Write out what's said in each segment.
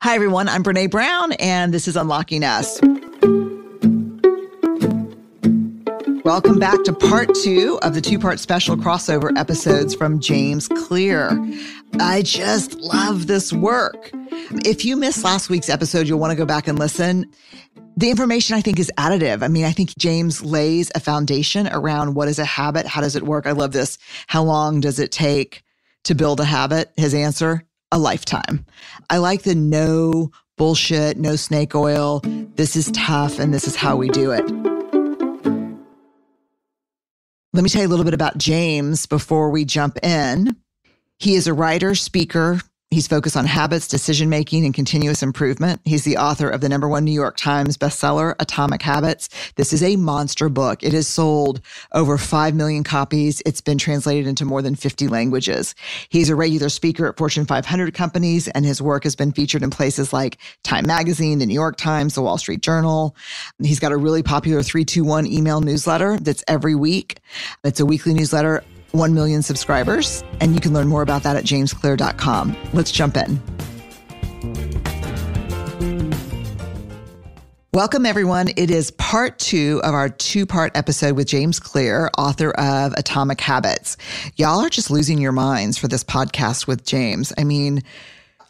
Hi, everyone. I'm BRENE Brown, and this is Unlocking Us. Welcome back to part 2 of the 2-part special crossover episodes from James Clear. I just love this work. If you missed last week's episode, you'll want to go back and listen. The information, I think, is additive. I mean, I think James lays a foundation around what is a habit, how does it work. I love this. How long does it take to build a habit? His answer, a lifetime. I like the no bullshit, no snake oil. This is tough, and this is how we do it. Let me tell you a little bit about James before we jump in. He is a writer, speaker. He's focused on habits, decision-making, and continuous improvement. He's the author of the #1 New York Times bestseller, Atomic Habits. This is a monster book. It has sold over 5 million copies. It's been translated into more than 50 languages. He's a regular speaker at Fortune 500 companies, and his work has been featured in places like Time Magazine, the New York Times, the Wall Street Journal. He's got a really popular 321 email newsletter that's every week. It's a weekly newsletter. 1 million subscribers, and you can learn more about that at jamesclear.com. Let's jump in. Welcome, everyone. It is part 2 of our 2-part episode with James Clear, author of Atomic Habits. Y'all are just losing your minds for this podcast with James. I mean,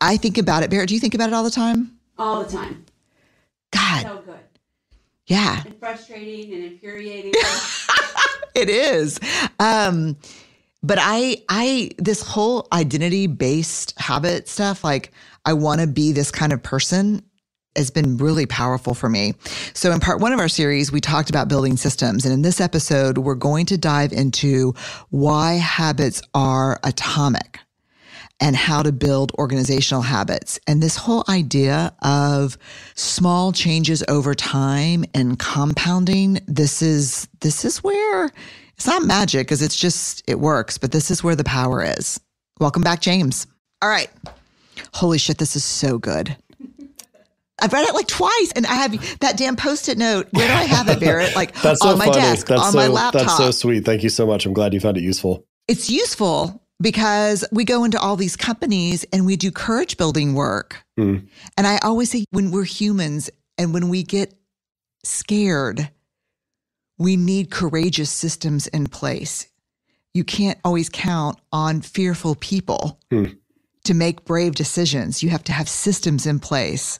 I think about it. Barrett, do you think about it all the time? All the time. God. So good. Yeah. And frustrating and infuriating. It is. But I this whole identity-based habit stuff, like I want to be this kind of person, has been really powerful for me. So in part 1 of our series, we talked about building systems. And in this episode, we're going to dive into why habits are atomic and how to build organizational habits. And this whole idea of small changes over time and compounding, this is where it's not magic because it works, but this is where the power is. Welcome back, James. All right. Holy shit, this is so good. I've read it like twice, and I have that damn Post-it note. Where do I have it, Barrett? Like That's so on my funny. desk, on my laptop. That's so sweet. Thank you so much. I'm glad you found it useful. It's useful because we go into all these companies and we do courage building work. And I always say when we're humans and when we get scared, we need courageous systems in place. You can't always count on fearful people to make brave decisions. You have to have systems in place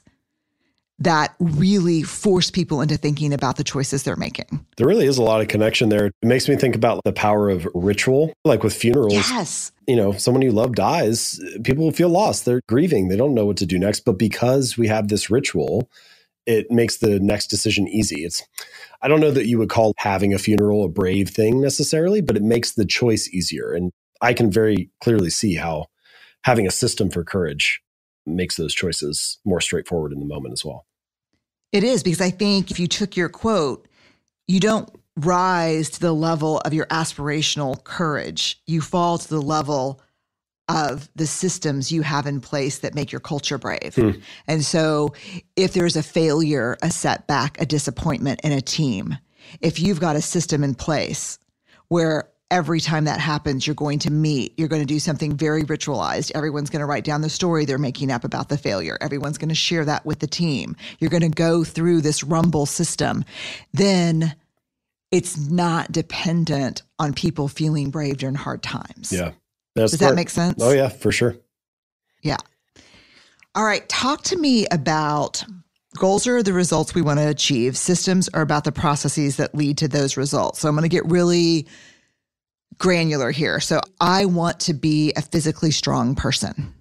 that really force people into thinking about the choices they're making. There really is a lot of connection there. It makes me think about the power of ritual, like with funerals. Yes. You know, someone you love dies, people feel lost. They're grieving. They don't know what to do next. But because we have this ritual, it makes the next decision easy. I don't know that you would call having a funeral a brave thing necessarily, but it makes the choice easier. And I can very clearly see how having a system for courage makes those choices more straightforward in the moment as well. It is, because I think if you took your quote, you don't rise to the level of your aspirational courage. You fall to the level of the systems you have in place that make your culture brave. And so if there's a failure, a setback, a disappointment in a team, if you've got a system in place where every time that happens, you're going to meet, you're going to do something very ritualized. Everyone's going to write down the story they're making up about the failure. Everyone's going to share that with the team. You're going to go through this rumble system. Then it's not dependent on people feeling brave during hard times. Yeah. Does that make sense? Oh, yeah, for sure. Yeah. All right. Talk to me about goals are the results we want to achieve. Systems are about the processes that lead to those results. So I'm going to get really granular here. So I want to be a physically strong person.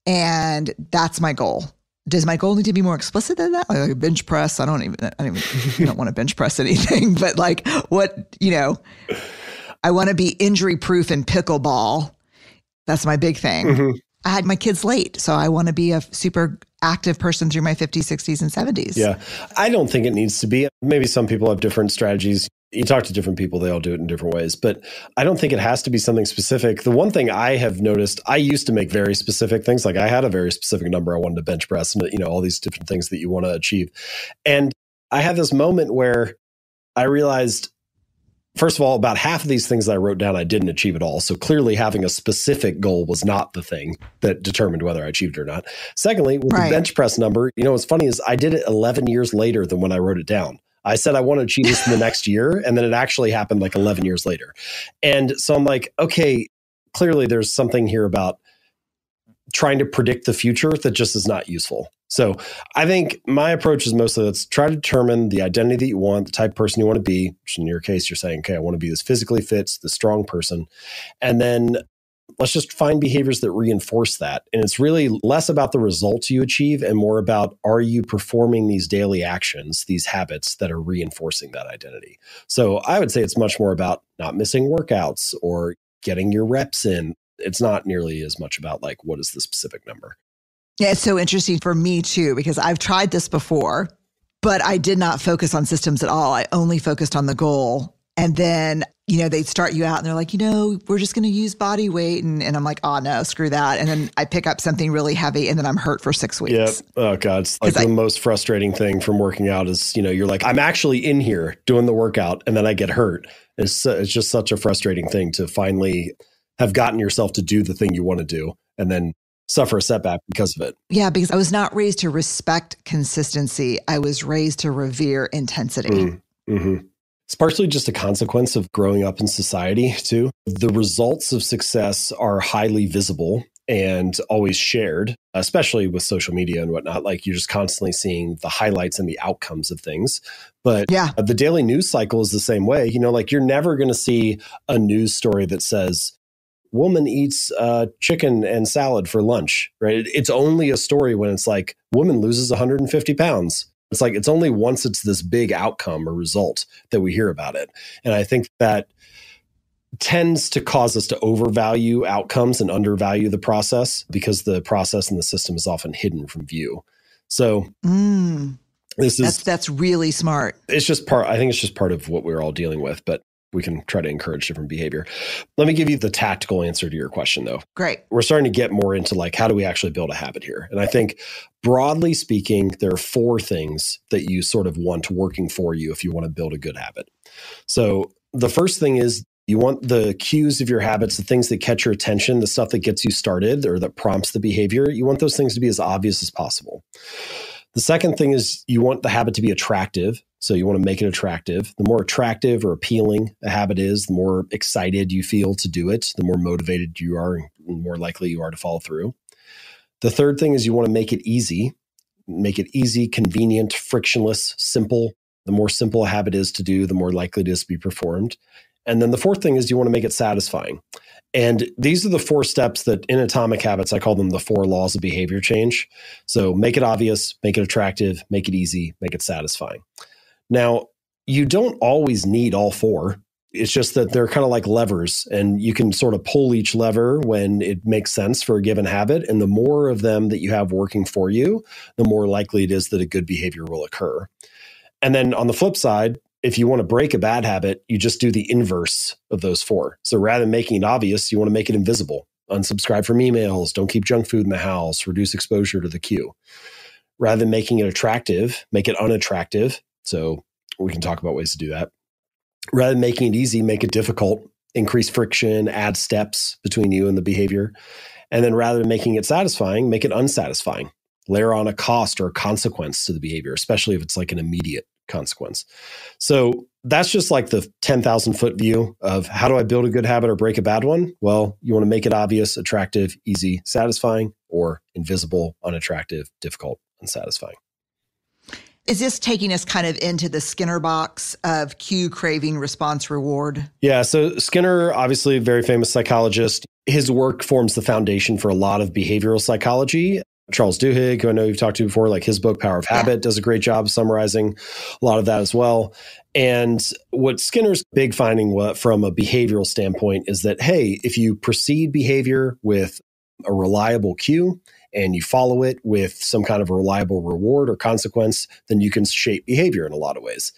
And that's my goal. Does my goal need to be more explicit than that? Like a bench press? I don't want to bench press anything, but like what, I want to be injury proof in pickleball. That's my big thing. I had my kids late, so I want to be a super active person through my 50s, 60s, and 70s. Yeah. I don't think it needs to be. Maybe some people have different strategies. You talk to different people, they all do it in different ways, but I don't think it has to be something specific. The one thing I have noticed, I used to make very specific things. Like I had a very specific number I wanted to bench press and, all these different things that you want to achieve. And I had this moment where I realized First of all, about half of these things that I wrote down, I didn't achieve at all. So clearly having a specific goal was not the thing that determined whether I achieved it or not. Secondly, with the bench press number, what's funny is I did it 11 years later than when I wrote it down. I said I want to achieve this in the next year, and then it actually happened like 11 years later. And so I'm like, okay, clearly there's something here about trying to predict the future that just is not useful. So I think my approach is mostly let's try to determine the identity that you want, the type of person you want to be, which in your case, you're saying, okay, I want to be this physically fit, this strong person. And then let's just find behaviors that reinforce that. And it's really less about the results you achieve and more about, are you performing these daily actions, these habits that are reinforcing that identity? So I would say it's much more about not missing workouts or getting your reps in. It's not nearly as much about like, what is the specific number? Yeah, it's so interesting for me too, because I've tried this before, but I did not focus on systems at all. I only focused on the goal. And then, they start you out and they're like, we're just going to use body weight. And I'm like, oh no, screw that. And then I pick up something really heavy and then I'm hurt for 6 weeks. Yeah. Oh God. It's like the most frustrating thing from working out is, you're like, I'm actually in here doing the workout and then I get hurt. It's just such a frustrating thing to finally have gotten yourself to do the thing you want to do and then suffer a setback because of it. Yeah, because I was not raised to respect consistency. I was raised to revere intensity. Mm-hmm. It's partially just a consequence of growing up in society too. The results of success are highly visible and always shared, especially with social media and whatnot. Like you're just constantly seeing the highlights and the outcomes of things. But the daily news cycle is the same way. Like you're never going to see a news story that says, woman eats chicken and salad for lunch, right? It's only a story when it's like, woman loses 150 pounds. It's like, it's only once it's this big outcome or result that we hear about it. And I think that tends to cause us to overvalue outcomes and undervalue the process because the process and the system is often hidden from view. So that's really smart. I think it's just part of what we're all dealing with, but we can try to encourage different behavior. Let me give you the tactical answer to your question, though. Great. We're starting to get more into like, how do we actually build a habit here? And I think broadly speaking, there are 4 things that you sort of want working for you if you want to build a good habit. So the first thing is you want the cues of your habits, the things that catch your attention, the stuff that gets you started or that prompts the behavior. You want those things to be as obvious as possible. The second thing is you want the habit to be attractive. So you want to make it attractive. The more attractive or appealing a habit is, the more excited you feel to do it, the more motivated you are, and the more likely you are to follow through. The third thing is you want to make it easy. Make it easy, convenient, frictionless, simple. The more simple a habit is to do, the more likely it is to be performed. And then the fourth thing is you want to make it satisfying. And these are the 4 steps that in Atomic Habits, I call them the 4 laws of behavior change. So make it obvious, make it attractive, make it easy, make it satisfying. Now, you don't always need all 4. It's just that they're kind of like levers, and you can sort of pull each lever when it makes sense for a given habit. And the more of them that you have working for you, the more likely it is that a good behavior will occur. And then on the flip side, if you want to break a bad habit, you just do the inverse of those 4. So rather than making it obvious, you want to make it invisible. Unsubscribe from emails, don't keep junk food in the house, reduce exposure to the cue. Rather than making it attractive, make it unattractive. So we can talk about ways to do that. Rather than making it easy, make it difficult, increase friction, add steps between you and the behavior. And then rather than making it satisfying, make it unsatisfying. Layer on a cost or a consequence to the behavior, especially if it's like an immediate consequence. So that's just like the 10,000 foot view of how do I build a good habit or break a bad one? Well, you want to make it obvious, attractive, easy, satisfying, or invisible, unattractive, difficult, unsatisfying. Is this taking us kind of into the Skinner box of cue, craving, response, reward? Yeah. So Skinner, obviously a very famous psychologist. His work forms the foundation for a lot of behavioral psychology. Charles Duhigg, who I know you've talked to before, like his book, Power of Habit, does a great job summarizing a lot of that as well. And what Skinner's big finding from a behavioral standpoint is that, hey, if you precede behavior with a reliable cue and you follow it with some kind of a reliable reward or consequence, then you can shape behavior in a lot of ways.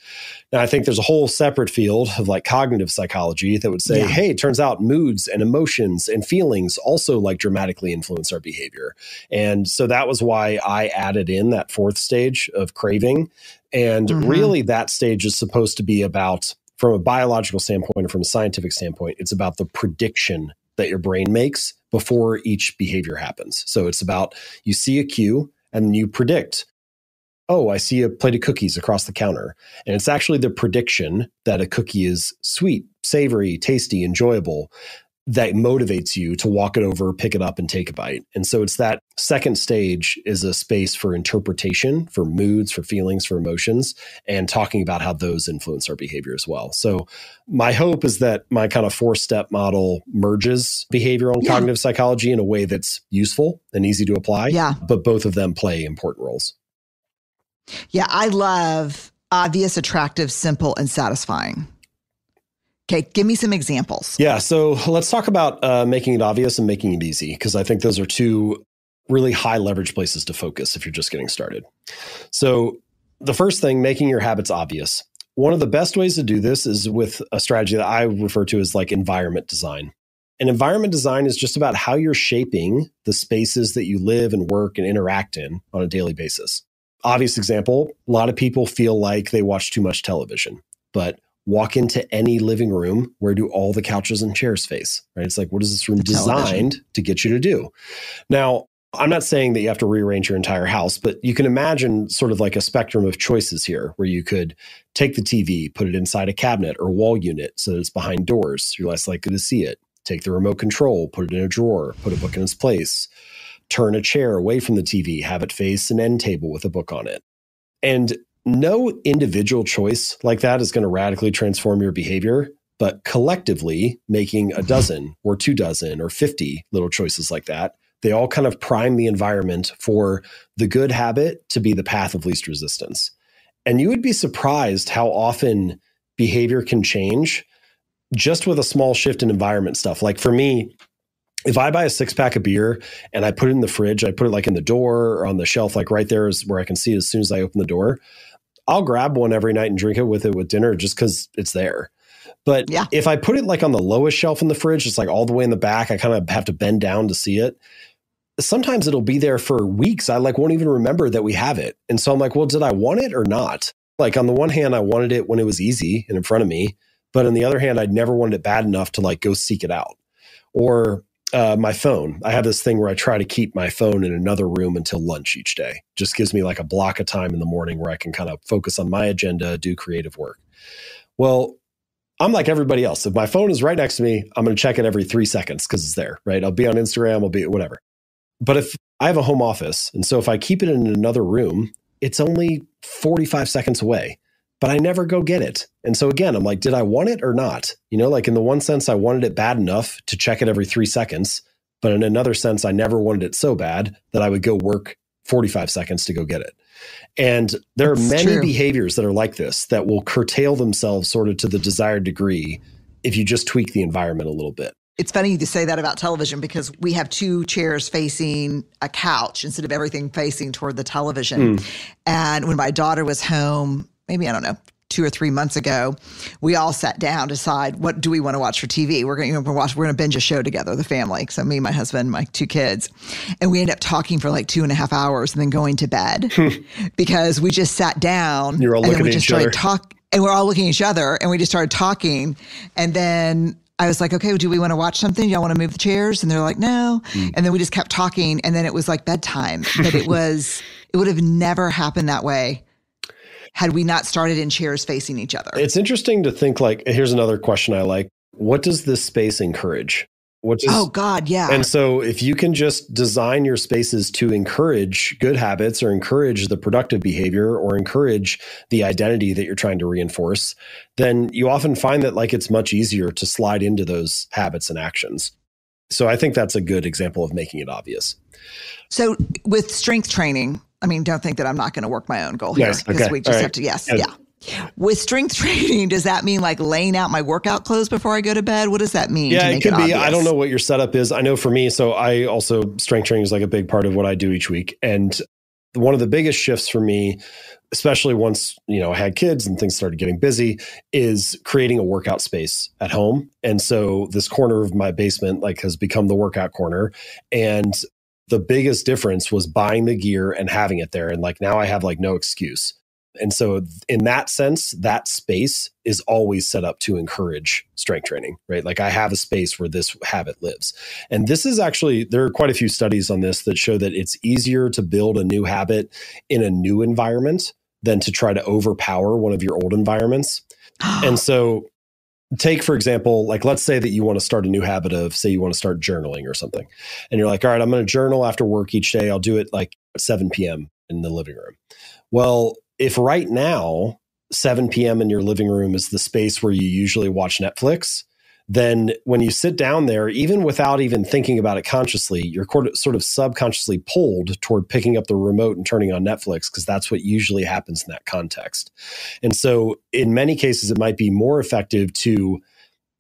Now, I think there's a whole separate field of like cognitive psychology that would say, hey, it turns out moods and emotions and feelings also like dramatically influence our behavior. And so that was why I added in that 4th stage of craving. And really that stage is supposed to be about from a biological standpoint or from a scientific standpoint, it's about the prediction that your brain makes before each behavior happens. So it's about you see a cue and you predict, oh, I see a plate of cookies across the counter. And it's actually the prediction that a cookie is sweet, savory, tasty, enjoyable that motivates you to walk it over, pick it up, and take a bite. And so it's that second stage is a space for interpretation, for moods, for feelings, for emotions, and talking about how those influence our behavior as well. So my hope is that my kind of 4-step model merges behavioral and cognitive psychology in a way that's useful and easy to apply. Yeah. But both of them play important roles. Yeah, I love obvious, attractive, simple, and satisfying. Okay, give me some examples. Yeah, so let's talk about making it obvious and making it easy, because I think those are two really high leverage places to focus if you're just getting started. So the first thing, making your habits obvious. One of the best ways to do this is with a strategy that I refer to as like environment design. And environment design is just about how you're shaping the spaces that you live and work and interact in on a daily basis. Obvious example, a lot of people feel like they watch too much television, but walk into any living room, where do all the couches and chairs face, right? It's like, what is this room designed to get you to do? Now, I'm not saying that you have to rearrange your entire house, but you can imagine sort of like a spectrum of choices here, where you could take the TV, put it inside a cabinet or wall unit so that it's behind doors. You're less likely to see it. Take the remote control, put it in a drawer, put a book in its place, turn a chair away from the TV, have it face an end table with a book on it. And no individual choice like that is going to radically transform your behavior, but collectively making a dozen or 2 dozen or 50 little choices like that, they all kind of prime the environment for the good habit to be the path of least resistance. And you would be surprised how often behavior can change just with a small shift in environment stuff. Like for me, if I buy a 6-pack of beer and I put it in the fridge, I put it like in the door or on the shelf, like right there is where I can see it as soon as I open the door. I'll grab one every night and drink it with dinner just because it's there. But if I put it like on the lowest shelf in the fridge, it's like all the way in the back, I kind of have to bend down to see it. Sometimes it'll be there for weeks. I like won't even remember that we have it. And so I'm like, well, did I want it or not? Like on the one hand, I wanted it when it was easy and in front of me. But on the other hand, I'd never wanted it bad enough to like go seek it out. Or my phone. I have this thing where I try to keep my phone in another room until lunch each day. Just gives me like a block of time in the morning where I can kind of focus on my agenda, do creative work. Well, I'm like everybody else. If my phone is right next to me, I'm going to check it every 3 seconds because it's there, right? I'll be on Instagram, I'll be whatever. But if I have a home office, and so if I keep it in another room, it's only 45 seconds away. But I never go get it. And so again, I'm like, did I want it or not? You know, like in the one sense, I wanted it bad enough to check it every 3 seconds. But in another sense, I never wanted it so bad that I would go work 45 seconds to go get it. And there are many behaviors that are like this that will curtail themselves sort of to the desired degree if you just tweak the environment a little bit. It's funny to say that about television because we have 2 chairs facing a couch instead of everything facing toward the television. And when my daughter was home, maybe, I don't know, 2 or 3 months ago, we all sat down to decide what do we want to watch for TV. We're going to binge a show together, the family. So me, my husband, my 2 kids. And we ended up talking for like 2.5 hours and then going to bed because we just sat down. You're all looking at each other. And we're all looking at each other and we just started talking. And then I was like, okay, do we want to watch something? Y'all want to move the chairs? And they're like, no. And then we just kept talking. And then it was like bedtime. But it would have never happened that way had we not started in chairs facing each other. It's interesting to think like, here's another question I like. What does this space encourage? Oh God, yeah. And so if you can just design your spaces to encourage good habits or encourage the productive behavior or encourage the identity that you're trying to reinforce, then you often find that like it's much easier to slide into those habits and actions. So I think that's a good example of making it obvious. So with strength training, I mean, don't think that I'm not going to work my own goal here because we just have to, yeah. With strength training, does that mean like laying out my workout clothes before I go to bed? What does that mean? Yeah, it could be. I don't know what your setup is. I know for me, so I also, strength training is like a big part of what I do each week. And one of the biggest shifts for me, especially once, I had kids and things started getting busy, is creating a workout space at home. And so this corner of my basement like has become the workout corner. And the biggest difference was buying the gear and having it there. And like now I have like no excuse. And so in that sense, that space is always set up to encourage strength training, right? Like I have a space where this habit lives. And this is actually, there are quite a few studies on this that show that it's easier to build a new habit in a new environment than to try to overpower one of your old environments. And so take, for example, like let's say that you want to start a new habit of, say you want to start journaling or something. And you're like, all right, I'm going to journal after work each day. I'll do it like at 7 p.m. in the living room. Well, if right now 7 p.m. in your living room is the space where you usually watch Netflix, then when you sit down there, even without even thinking about it consciously, you're sort of subconsciously pulled toward picking up the remote and turning on Netflix because that's what usually happens in that context. And so in many cases, it might be more effective to,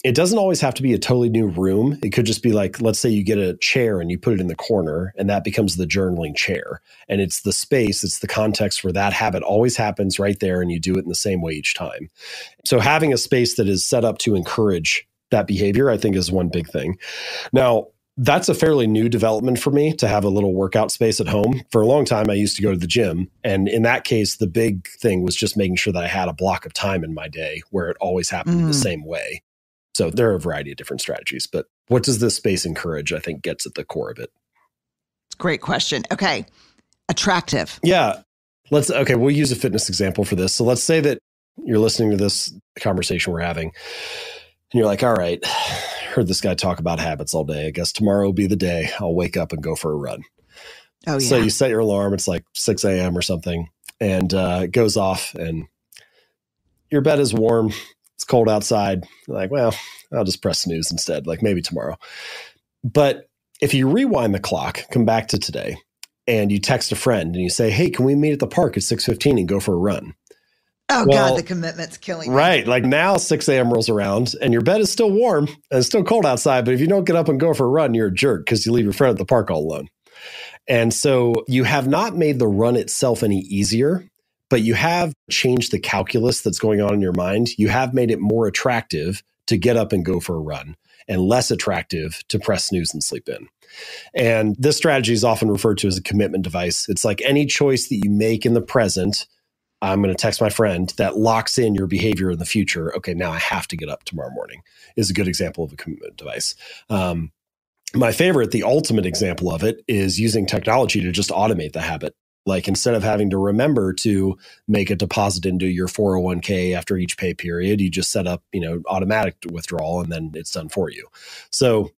it doesn't always have to be a totally new room. It could just be like, let's say you get a chair and you put it in the corner and that becomes the journaling chair. And it's the space, it's the context where that habit always happens right there and you do it in the same way each time. So having a space that is set up to encourage that behavior, I think is one big thing. Now, that's a fairly new development for me to have a little workout space at home. For a long time, I used to go to the gym. And in that case, the big thing was just making sure that I had a block of time in my day where it always happened the same way. So there are a variety of different strategies, but what does this space encourage, I think, gets at the core of it. Great question. Okay. Attractive. Yeah. We'll use a fitness example for this. So let's say that you're listening to this conversation we're having and you're like, all right, heard this guy talk about habits all day. I guess tomorrow will be the day I'll wake up and go for a run. Oh, yeah. So you set your alarm. It's like 6 a.m. or something and it goes off and your bed is warm. It's cold outside. You're like, well, I'll just press snooze instead, like maybe tomorrow. But if you rewind the clock, come back to today, and you text a friend and you say, hey, can we meet at the park at 6:15 and go for a run? Oh, well, God, the commitment's killing me. Right. Like now 6 a.m. rolls around and your bed is still warm and it's still cold outside. But if you don't get up and go for a run, you're a jerk because you leave your friend at the park all alone. And so you have not made the run itself any easier, but you have changed the calculus that's going on in your mind. You have made it more attractive to get up and go for a run and less attractive to press snooze and sleep in. And this strategy is often referred to as a commitment device. It's like any choice that you make in the present, I'm going to text my friend, that locks in your behavior in the future. Okay, now I have to get up tomorrow morning is a good example of a commitment device. My favorite, the ultimate example of it is using technology to just automate the habit. Like instead of having to remember to make a deposit into your 401k after each pay period, you just set up, automatic withdrawal and then it's done for you. So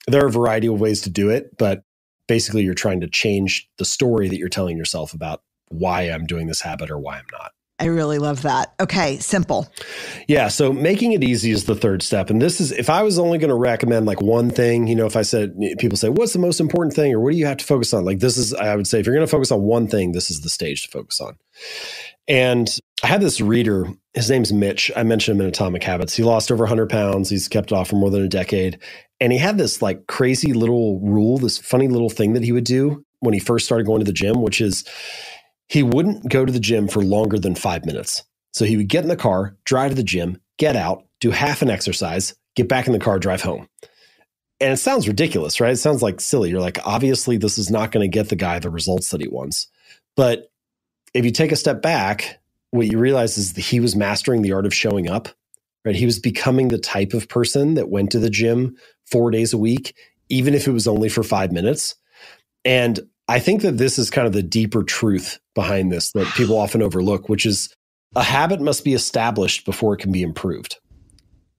there are a variety of ways to do it, but basically you're trying to change the story that you're telling yourself about why I'm doing this habit or why I'm not. I really love that. Okay, simple. Yeah, so making it easy is the third step. And this is, if I was only going to recommend like one thing, if I said, people say, what's the most important thing or what do you have to focus on? Like this is, I would say, if you're going to focus on one thing, this is the stage to focus on. And I had this reader, his name's Mitch. I mentioned him in Atomic Habits. He lost over 100 pounds. He's kept it off for more than a decade. And he had this like crazy little rule, this funny little thing that he would do when he first started going to the gym, which is, he wouldn't go to the gym for longer than 5 minutes. So he would get in the car, drive to the gym, get out, do half an exercise, get back in the car, drive home. And it sounds ridiculous, right? It sounds like silly. You're like, obviously, this is not going to get the guy the results that he wants. But if you take a step back, what you realize is that he was mastering the art of showing up, right? He was becoming the type of person that went to the gym 4 days a week, even if it was only for 5 minutes. And I think that this is kind of the deeper truth behind this that people often overlook, which is a habit must be established before it can be improved,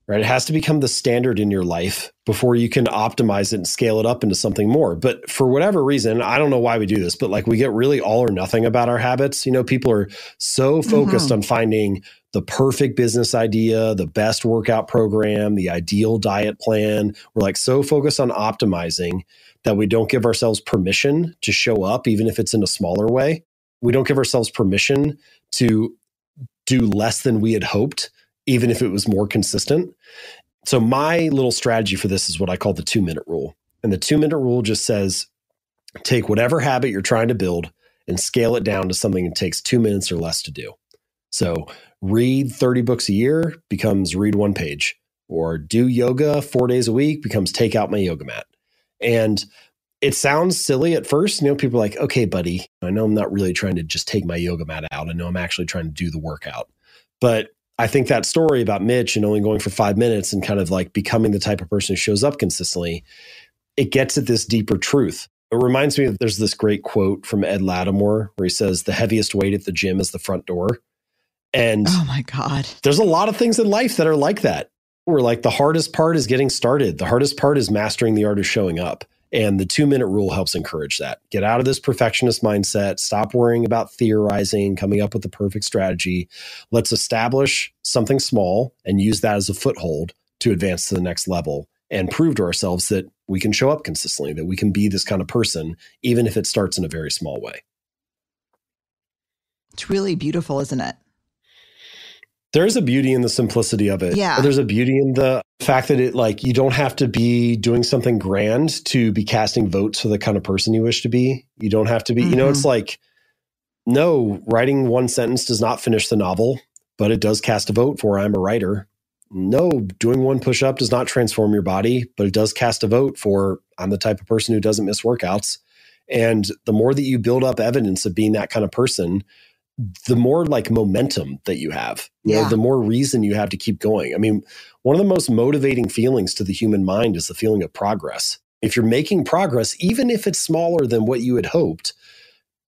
right? It has to become the standard in your life before you can optimize it and scale it up into something more. But for whatever reason, I don't know why we do this, but like we get really all or nothing about our habits. People are so focused on finding the perfect business idea, the best workout program, the ideal diet plan. We're like so focused on optimizing that we don't give ourselves permission to show up, even if it's in a smaller way. We don't give ourselves permission to do less than we had hoped, even if it was more consistent. So my little strategy for this is what I call the 2-minute rule. And the 2-minute rule just says, take whatever habit you're trying to build and scale it down to something that takes 2 minutes or less to do. So read 30 books a year becomes read 1 page, or do yoga 4 days a week becomes take out my yoga mat. And it sounds silly at first. People are like, okay, buddy, I know I'm not really trying to just take my yoga mat out. I know I'm actually trying to do the workout. But I think that story about Mitch and only going for 5 minutes and kind of like becoming the type of person who shows up consistently, it gets at this deeper truth. It reminds me of, there's this great quote from Ed Lattimore where he says, the heaviest weight at the gym is the front door. And oh my God, there's a lot of things in life that are like that. Where like the hardest part is getting started. The hardest part is mastering the art of showing up. And the 2-minute rule helps encourage that. Get out of this perfectionist mindset. Stop worrying about theorizing, coming up with the perfect strategy. Let's establish something small and use that as a foothold to advance to the next level and prove to ourselves that we can show up consistently, that we can be this kind of person, even if it starts in a very small way. It's really beautiful, isn't it? There's a beauty in the simplicity of it. Yeah. There's a beauty in the fact that it, like, you don't have to be doing something grand to be casting votes for the kind of person you wish to be. You don't have to be, it's like, no, writing one sentence does not finish the novel, but it does cast a vote for I'm a writer. No, doing one push-up does not transform your body, but it does cast a vote for I'm the type of person who doesn't miss workouts. And the more that you build up evidence of being that kind of person, the more like momentum that you have, the more reason you have to keep going. I mean, one of the most motivating feelings to the human mind is the feeling of progress. If you're making progress, even if it's smaller than what you had hoped,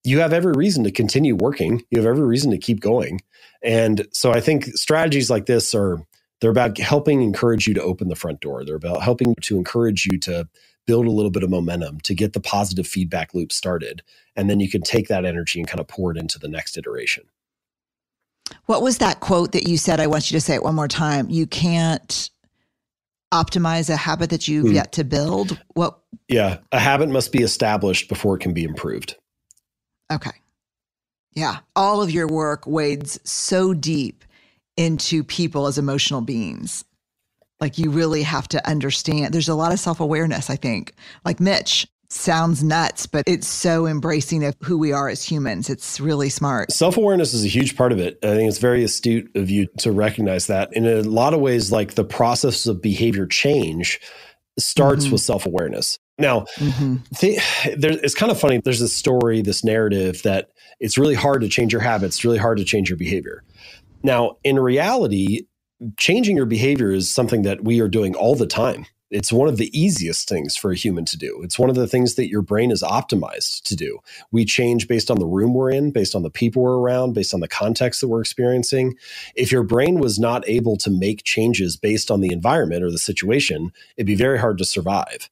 you have every reason to continue working. You have every reason to keep going. And so I think strategies like this they're about helping encourage you to open the front door. They're about helping to encourage you to build a little bit of momentum, to get the positive feedback loop started. And then you can take that energy and kind of pour it into the next iteration. What was that quote that you said? I want you to say it one more time. You can't optimize a habit that you've yet to build. What? Yeah. A habit must be established before it can be improved. Okay. Yeah. All of your work wades so deep into people as emotional beings. Like you really have to understand. There's a lot of self-awareness, I think. Like Mitch sounds nuts, but it's so embracing of who we are as humans. It's really smart. Self-awareness is a huge part of it. I think it's very astute of you to recognize that. In a lot of ways, like the process of behavior change starts with self-awareness. Now, it's kind of funny. There's this story, this narrative that it's really hard to change your habits. It's really hard to change your behavior. Now, in reality, changing your behavior is something that we are doing all the time. It's one of the easiest things for a human to do. It's one of the things that your brain is optimized to do. We change based on the room we're in, based on the people we're around, based on the context that we're experiencing. If your brain was not able to make changes based on the environment or the situation, it'd be very hard to survive.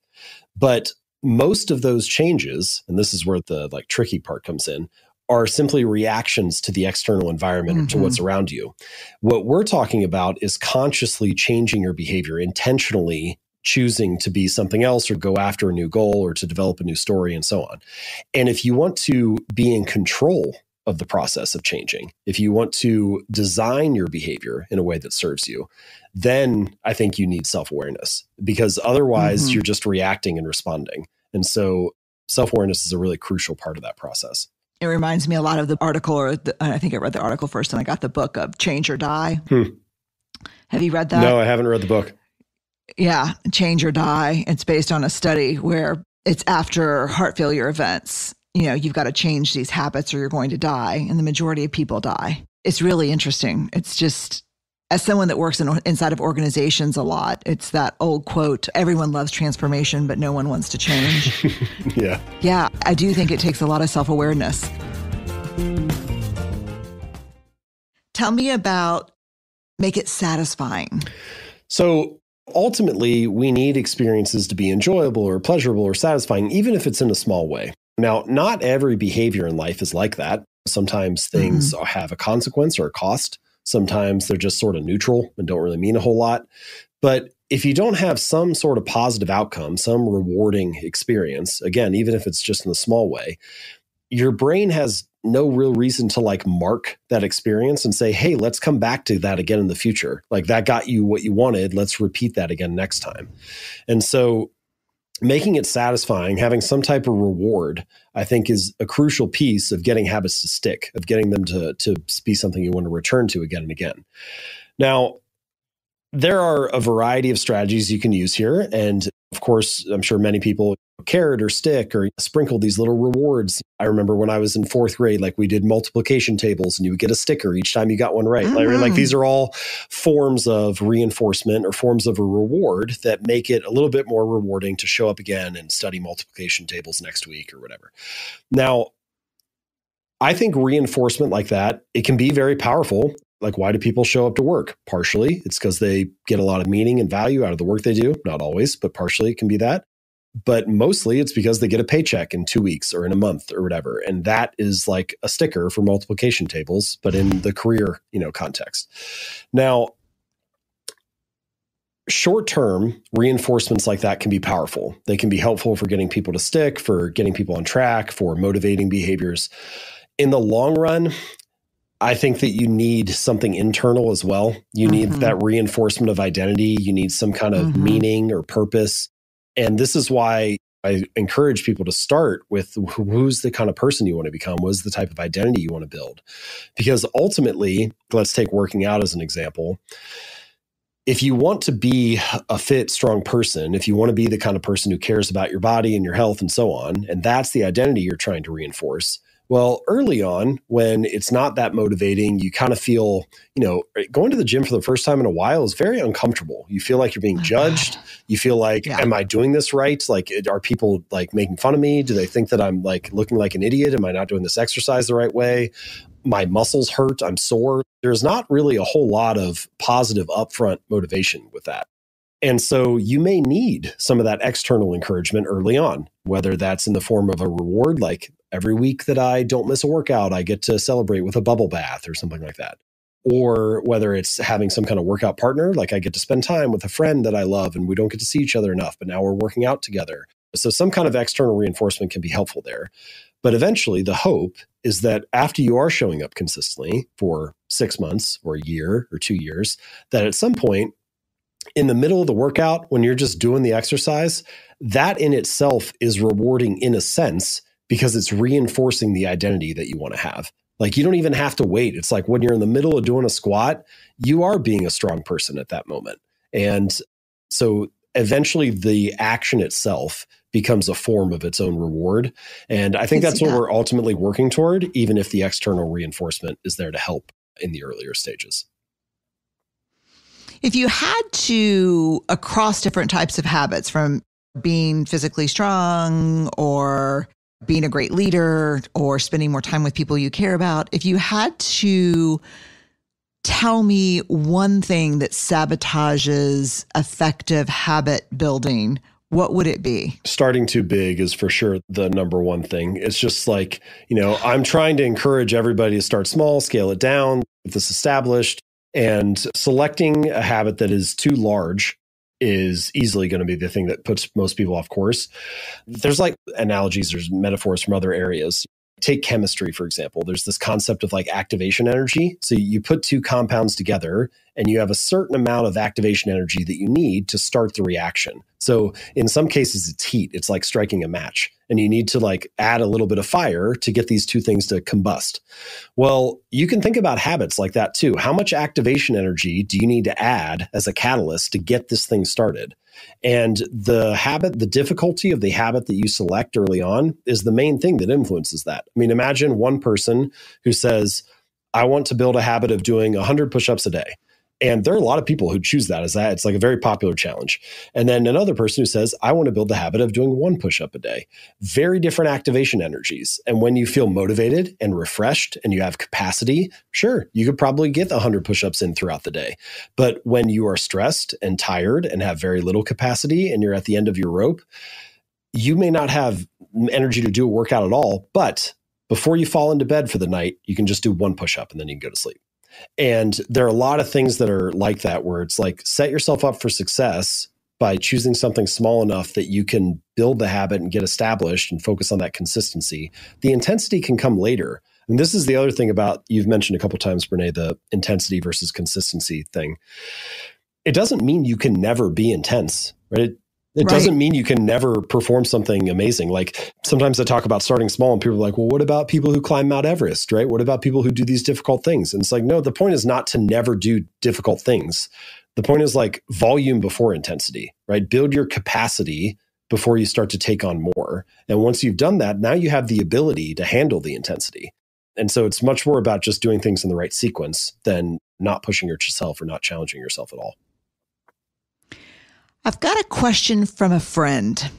But most of those changes, and this is where the tricky part comes in, are simply reactions to the external environment or to what's around you. What we're talking about is consciously changing your behavior, intentionally choosing to be something else or go after a new goal or to develop a new story and so on. And if you want to be in control of the process of changing, if you want to design your behavior in a way that serves you, then I think you need self-awareness, because otherwise you're just reacting and responding. And so self-awareness is a really crucial part of that process. It reminds me a lot of the article, I think I read the article first and I got the book of Change or Die. Have you read that? No, I haven't read the book. Yeah, Change or Die. It's based on a study where it's after heart failure events. You've got to change these habits or you're going to die. And the majority of people die. It's really interesting. It's just, as someone that works inside of organizations a lot, it's that old quote, everyone loves transformation, but no one wants to change. Yeah. Yeah, I do think it takes a lot of self-awareness. Tell me about make it satisfying. So ultimately, we need experiences to be enjoyable or pleasurable or satisfying, even if it's in a small way. Now, not every behavior in life is like that. Sometimes things have a consequence or a cost. Sometimes they're just sort of neutral and don't really mean a whole lot. But if you don't have some sort of positive outcome, some rewarding experience, again, even if it's just in a small way, your brain has no real reason to mark that experience and say, hey, let's come back to that again in the future. Like that got you what you wanted. Let's repeat that again next time. And so making it satisfying, having some type of reward, I think is a crucial piece of getting habits to stick, of getting them to be something you want to return to again and again. Now, there are a variety of strategies you can use here. And of course, I'm sure many people carrot or stick or sprinkle these little rewards. I remember when I was in fourth grade, like we did multiplication tables and you would get a sticker each time you got one right. Like these are all forms of reinforcement or forms of a reward that make it a little bit more rewarding to show up again and study multiplication tables next week or whatever. Now, I think reinforcement like that, it can be very powerful. Like, why do people show up to work? Partially, it's because they get a lot of meaning and value out of the work they do. Not always, but partially it can be that. But mostly it's because they get a paycheck in 2 weeks or in a month or whatever. And that is like a sticker for multiplication tables, but in the career, context. Now, short-term reinforcements like that can be powerful. They can be helpful for getting people to stick, for getting people on track, for motivating behaviors. In the long run, I think that you need something internal as well. You need that reinforcement of identity. You need some kind of meaning or purpose. And this is why I encourage people to start with who's the kind of person you want to become, what is the type of identity you want to build. Because ultimately, let's take working out as an example. If you want to be a fit, strong person, if you want to be the kind of person who cares about your body and your health and so on, and that's the identity you're trying to reinforce, well, early on, when it's not that motivating, you kind of feel, going to the gym for the first time in a while is very uncomfortable. You feel like you're being judged. You feel like, am I doing this right? Like, are people like making fun of me? Do they think that I'm like looking like an idiot? Am I not doing this exercise the right way? My muscles hurt. I'm sore. There's not really a whole lot of positive upfront motivation with that. And so you may need some of that external encouragement early on, whether that's in the form of a reward, like every week that I don't miss a workout, I get to celebrate with a bubble bath or something like that. Or whether it's having some kind of workout partner, like I get to spend time with a friend that I love and we don't get to see each other enough, but now we're working out together. So some kind of external reinforcement can be helpful there. But eventually the hope is that after you are showing up consistently for 6 months or a year or 2 years, that at some point in the middle of the workout, when you're just doing the exercise, that in itself is rewarding in a sense because it's reinforcing the identity that you want to have. Like, you don't even have to wait. It's like when you're in the middle of doing a squat, you are being a strong person at that moment. And so eventually the action itself becomes a form of its own reward. And I think that's what we're ultimately working toward, even if the external reinforcement is there to help in the earlier stages. If you had to, across different types of habits, from being physically strong or being a great leader or spending more time with people you care about, if you had to tell me one thing that sabotages effective habit building, what would it be? Starting too big is for sure the number one thing. It's just like, I'm trying to encourage everybody to start small, scale it down, get this established. And selecting a habit that is too large is easily going to be the thing that puts most people off course. There's like analogies, there's metaphors from other areas. Take chemistry, for example. There's this concept of like activation energy. So you put two compounds together and you have a certain amount of activation energy that you need to start the reaction. So in some cases, it's heat. It's like striking a match. And you need to like add a little bit of fire to get these two things to combust. Well, you can think about habits like that too. How much activation energy do you need to add as a catalyst to get this thing started? And the difficulty of the habit that you select early on is the main thing that influences that. I mean, imagine one person who says, I want to build a habit of doing 100 push-ups a day. And there are a lot of people who choose that as that. It's like a very popular challenge. And then another person who says, I want to build the habit of doing 1 push-up a day. Very different activation energies. And when you feel motivated and refreshed and you have capacity, sure, you could probably get 100 push-ups in throughout the day. But when you are stressed and tired and have very little capacity and you're at the end of your rope, you may not have energy to do a workout at all. But before you fall into bed for the night, you can just do 1 push-up and then you can go to sleep. And there are a lot of things that are like that, where it's like set yourself up for success by choosing something small enough that you can build the habit and get established and focus on that consistency. The intensity can come later. And this is the other thing about, you've mentioned a couple of times, BRENE, the intensity versus consistency thing. It doesn't mean you can never be intense, right? It doesn't mean you can never perform something amazing. Like sometimes I talk about starting small and people are like, well, what about people who climb Mount Everest, right? What about people who do these difficult things? And it's like, no, the point is not to never do difficult things. The point is like volume before intensity, right? Build your capacity before you start to take on more. And once you've done that, now you have the ability to handle the intensity. And so it's much more about just doing things in the right sequence than not pushing yourself or not challenging yourself at all. I've got a question from a friend.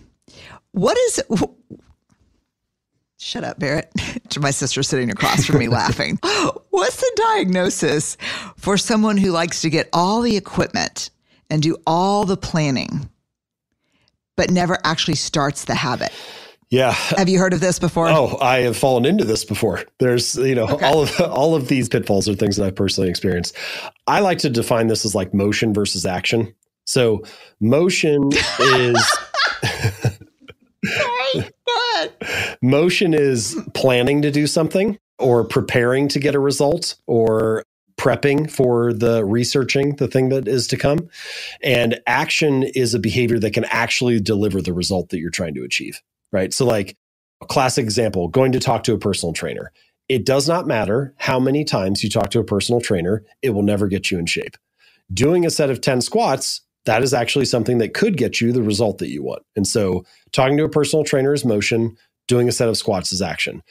Shut up, Barrett. My sister sitting across from me laughing. What's the diagnosis for someone who likes to get all the equipment and do all the planning, but never actually starts the habit? Yeah. Have you heard of this before? Oh, I have fallen into this before. There's, okay. all of these pitfalls are things that I've personally experienced. I like to define this as like motion versus action. So motion is Sorry, go ahead. Motion is planning to do something or preparing to get a result or prepping for the researching the thing that is to come. And action is a behavior that can actually deliver the result that you're trying to achieve, right? So like a classic example, going to talk to a personal trainer. It does not matter how many times you talk to a personal trainer, it will never get you in shape. Doing a set of 10 squats, that is actually something that could get you the result that you want. And so talking to a personal trainer is motion, doing a set of squats is action.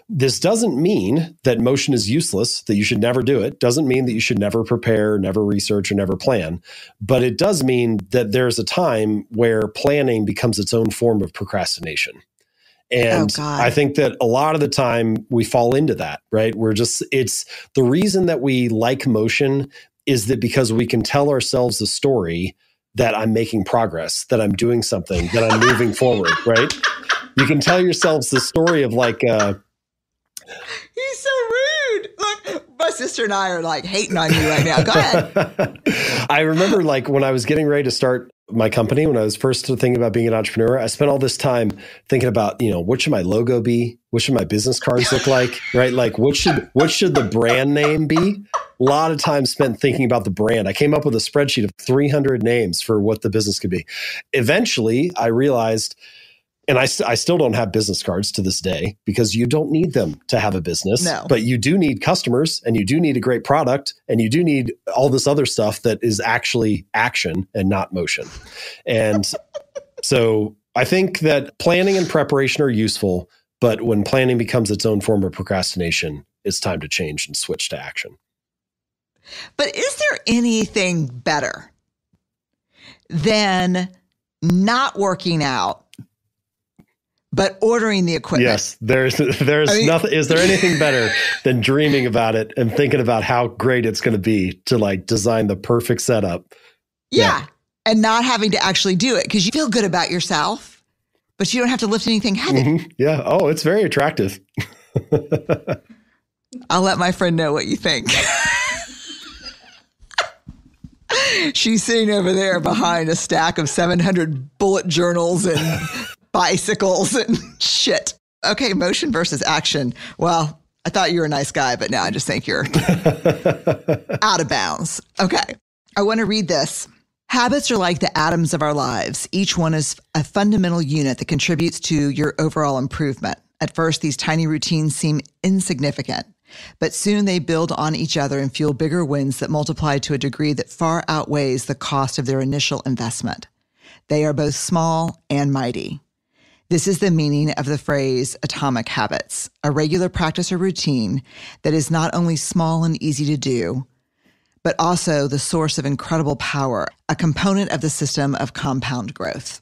This doesn't mean that motion is useless, that you should never do it. Doesn't mean that you should never prepare, never research, or never plan. But it does mean that there's a time where planning becomes its own form of procrastination. And I think that a lot of the time we fall into that, right? It's the reason that we like motion is that because we can tell ourselves a story that I'm making progress, that I'm doing something, that I'm moving forward, right? You can tell yourselves the story of like... He's so rude. Look, my sister and I are like hating on you right now. Go ahead. I remember like when I was getting ready to start my company, when I was first thinking about being an entrepreneur, I spent all this time thinking about, what should my logo be? What should my business cards look like? Right? Like what should the brand name be? A lot of time spent thinking about the brand. I came up with a spreadsheet of 300 names for what the business could be. Eventually, I realized, and I still don't have business cards to this day because you don't need them to have a business. No. But you do need customers and you do need a great product and you do need all this other stuff that is actually action and not motion. And so I think that planning and preparation are useful, but when planning becomes its own form of procrastination, it's time to change and switch to action. But is there anything better than not working out, but ordering the equipment? Yes, there's nothing. Is there anything better than dreaming about it and thinking about how great it's going to be to like design the perfect setup? Yeah. And not having to actually do it because you feel good about yourself, but you don't have to lift anything heavy. Mm-hmm. Yeah. Oh, it's very attractive. I'll let my friend know what you think. She's sitting over there behind a stack of 700 bullet journals and bicycles and shit. Okay, motion versus action. Well, I thought you were a nice guy, but now I just think you're out of bounds. Okay, I want to read this. Habits are like the atoms of our lives. Each one is a fundamental unit that contributes to your overall improvement. At first, these tiny routines seem insignificant, but soon they build on each other and fuel bigger wins that multiply to a degree that far outweighs the cost of their initial investment. They are both small and mighty. This is the meaning of the phrase atomic habits, a regular practice or routine that is not only small and easy to do, but also the source of incredible power, a component of the system of compound growth.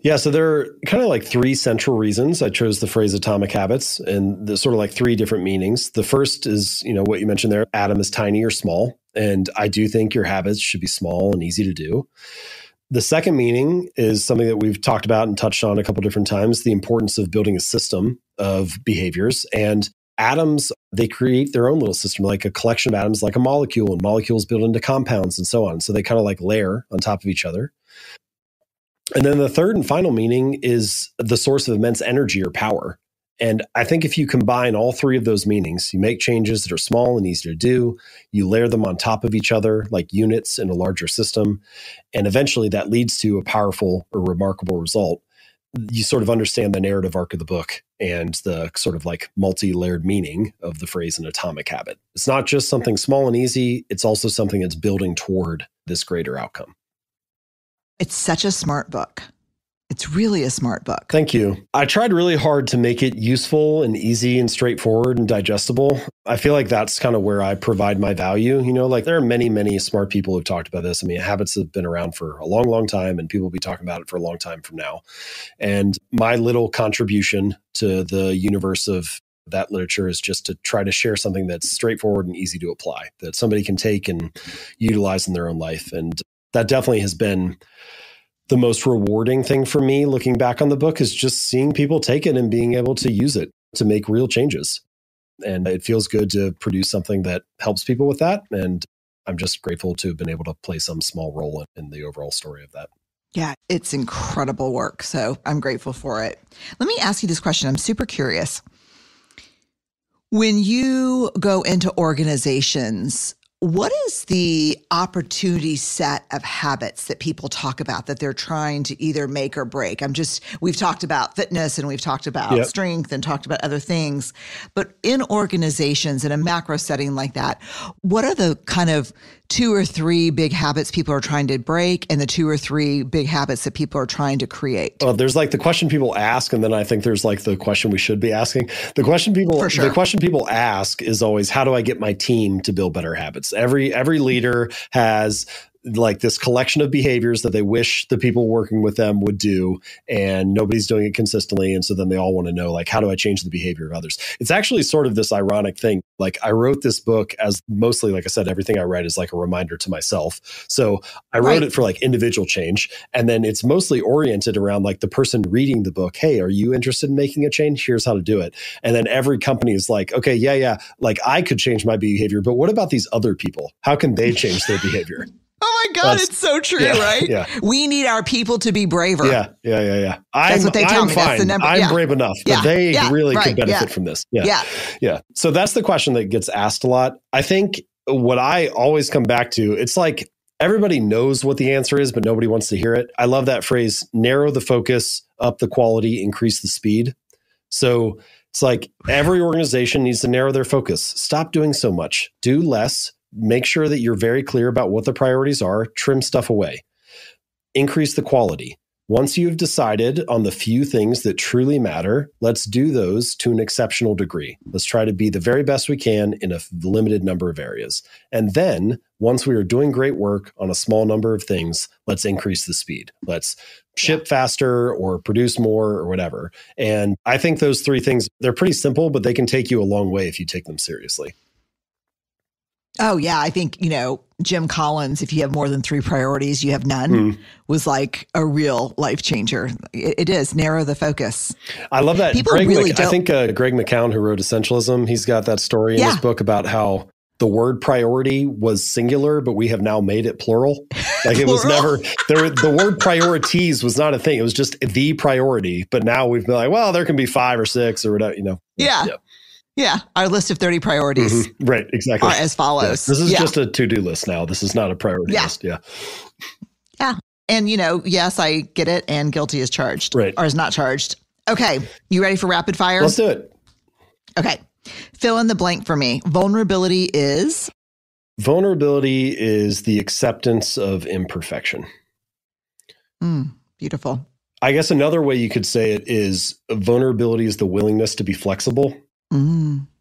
Yeah, so there are kind of like three central reasons I chose the phrase atomic habits, and there's sort of like three different meanings. The first is, what you mentioned there, atom is tiny or small, and I do think your habits should be small and easy to do. The second meaning is something that we've talked about and touched on a couple different times, the importance of building a system of behaviors. And atoms, they create their own little system, like a collection of atoms, like a molecule, and molecules build into compounds and so on. So they kind of like layer on top of each other. And then the third and final meaning is the source of immense energy or power. And I think if you combine all three of those meanings, you make changes that are small and easy to do, you layer them on top of each other like units in a larger system, and eventually that leads to a powerful or remarkable result. You sort of understand the narrative arc of the book and the sort of like multi-layered meaning of the phrase an atomic habit. It's not just something small and easy, it's also something that's building toward this greater outcome. It's such a smart book. It's really a smart book. Thank you. I tried really hard to make it useful and easy and straightforward and digestible. I feel like that's kind of where I provide my value. Like there are many, many smart people who've talked about this. I mean, habits have been around for a long, long time, and people will be talking about it for a long time from now. And my little contribution to the universe of that literature is just to try to share something that's straightforward and easy to apply, that somebody can take and utilize in their own life. And that definitely has been the most rewarding thing for me looking back on the book, is just seeing people take it and being able to use it to make real changes. And it feels good to produce something that helps people with that. And I'm just grateful to have been able to play some small role in the overall story of that. Yeah, it's incredible work. So I'm grateful for it. Let me ask you this question. I'm super curious. When you go into organizations, what is the opportunity set of habits that people talk about that they're trying to either make or break? We've talked about fitness and we've talked about strength and talked about other things, but in organizations in a macro setting like that, what are the kind of 2 or 3 big habits people are trying to break and the 2 or 3 big habits that people are trying to create? Well, there's like the question people ask, and then I think there's like the question we should be asking. The question people ask is always, how do I get my team to build better habits? Every leader has like this collection of behaviors that they wish the people working with them would do, and nobody's doing it consistently. And so then they all want to know, like, how do I change the behavior of others? It's actually sort of this ironic thing. Like, I wrote this book as mostly, like I said, everything I write is like a reminder to myself. So I wrote it for like individual change. And then it's mostly oriented around like the person reading the book. Hey, are you interested in making a change? Here's how to do it. And then every company is like, okay, yeah. Like I could change my behavior, but what about these other people? How can they change their behavior? Oh my God, it's so true, right? Yeah. We need our people to be braver. Yeah. That's what they tell me. Fine. That's the number. I'm brave enough, but they really could benefit from this. Yeah. So that's the question that gets asked a lot. I think what I always come back to, it's like everybody knows what the answer is, but nobody wants to hear it. I love that phrase: narrow the focus, up the quality, increase the speed. So it's like every organization needs to narrow their focus. Stop doing so much. Do less. Make sure that you're very clear about what the priorities are. Trim stuff away. Increase the quality. Once you've decided on the few things that truly matter, let's do those to an exceptional degree. Let's try to be the very best we can in a limited number of areas. And then once we are doing great work on a small number of things, let's increase the speed. Let's ship faster or produce more or whatever. And I think those 3 things, they're pretty simple, but they can take you a long way if you take them seriously. Oh, yeah. I think, Jim Collins, if you have more than 3 priorities, you have none, was like a real life changer. It is. Narrow the focus. I love that. People really don't. I think Greg McKeown, who wrote Essentialism, he's got that story in his book about how the word priority was singular, but we have now made it plural. Like it was never, the word priorities was not a thing. It was just the priority. But now we've been like, well, there can be 5 or 6 or whatever, Yeah. Our list of 30 priorities. Right. Exactly. Are as follows. This is just a to-do list now. This is not a priority list. Yeah. And, yes, I get it. And guilty is charged. Right. Or is not charged. Okay. You ready for rapid fire? Let's do it. Okay. Fill in the blank for me. Vulnerability is? Vulnerability is the acceptance of imperfection. Beautiful. I guess another way you could say it is vulnerability is the willingness to be flexible.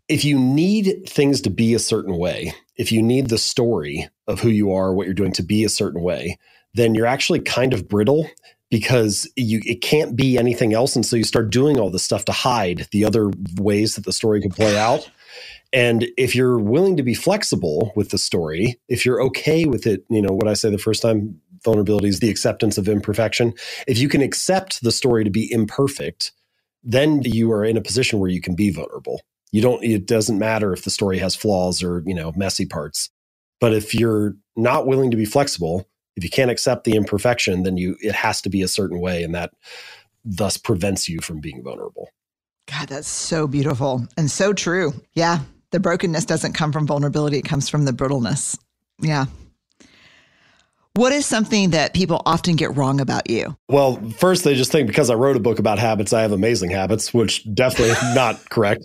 If you need things to be a certain way, if you need the story of who you are, what you're doing to be a certain way, then you're actually kind of brittle because it can't be anything else. And so you start doing all this stuff to hide the other ways that the story could play out. And if you're willing to be flexible with the story, if you're okay with it, what I say the first time, vulnerability is the acceptance of imperfection. If you can accept the story to be imperfect, then you are in a position where you can be vulnerable. It doesn't matter if the story has flaws or, messy parts. But if you're not willing to be flexible, if you can't accept the imperfection, then it has to be a certain way. And that thus prevents you from being vulnerable. God, that's so beautiful and so true. Yeah. The brokenness doesn't come from vulnerability. It comes from the brittleness. Yeah. What is something that people often get wrong about you? Well, first, they just think because I wrote a book about habits, I have amazing habits, which definitely not correct.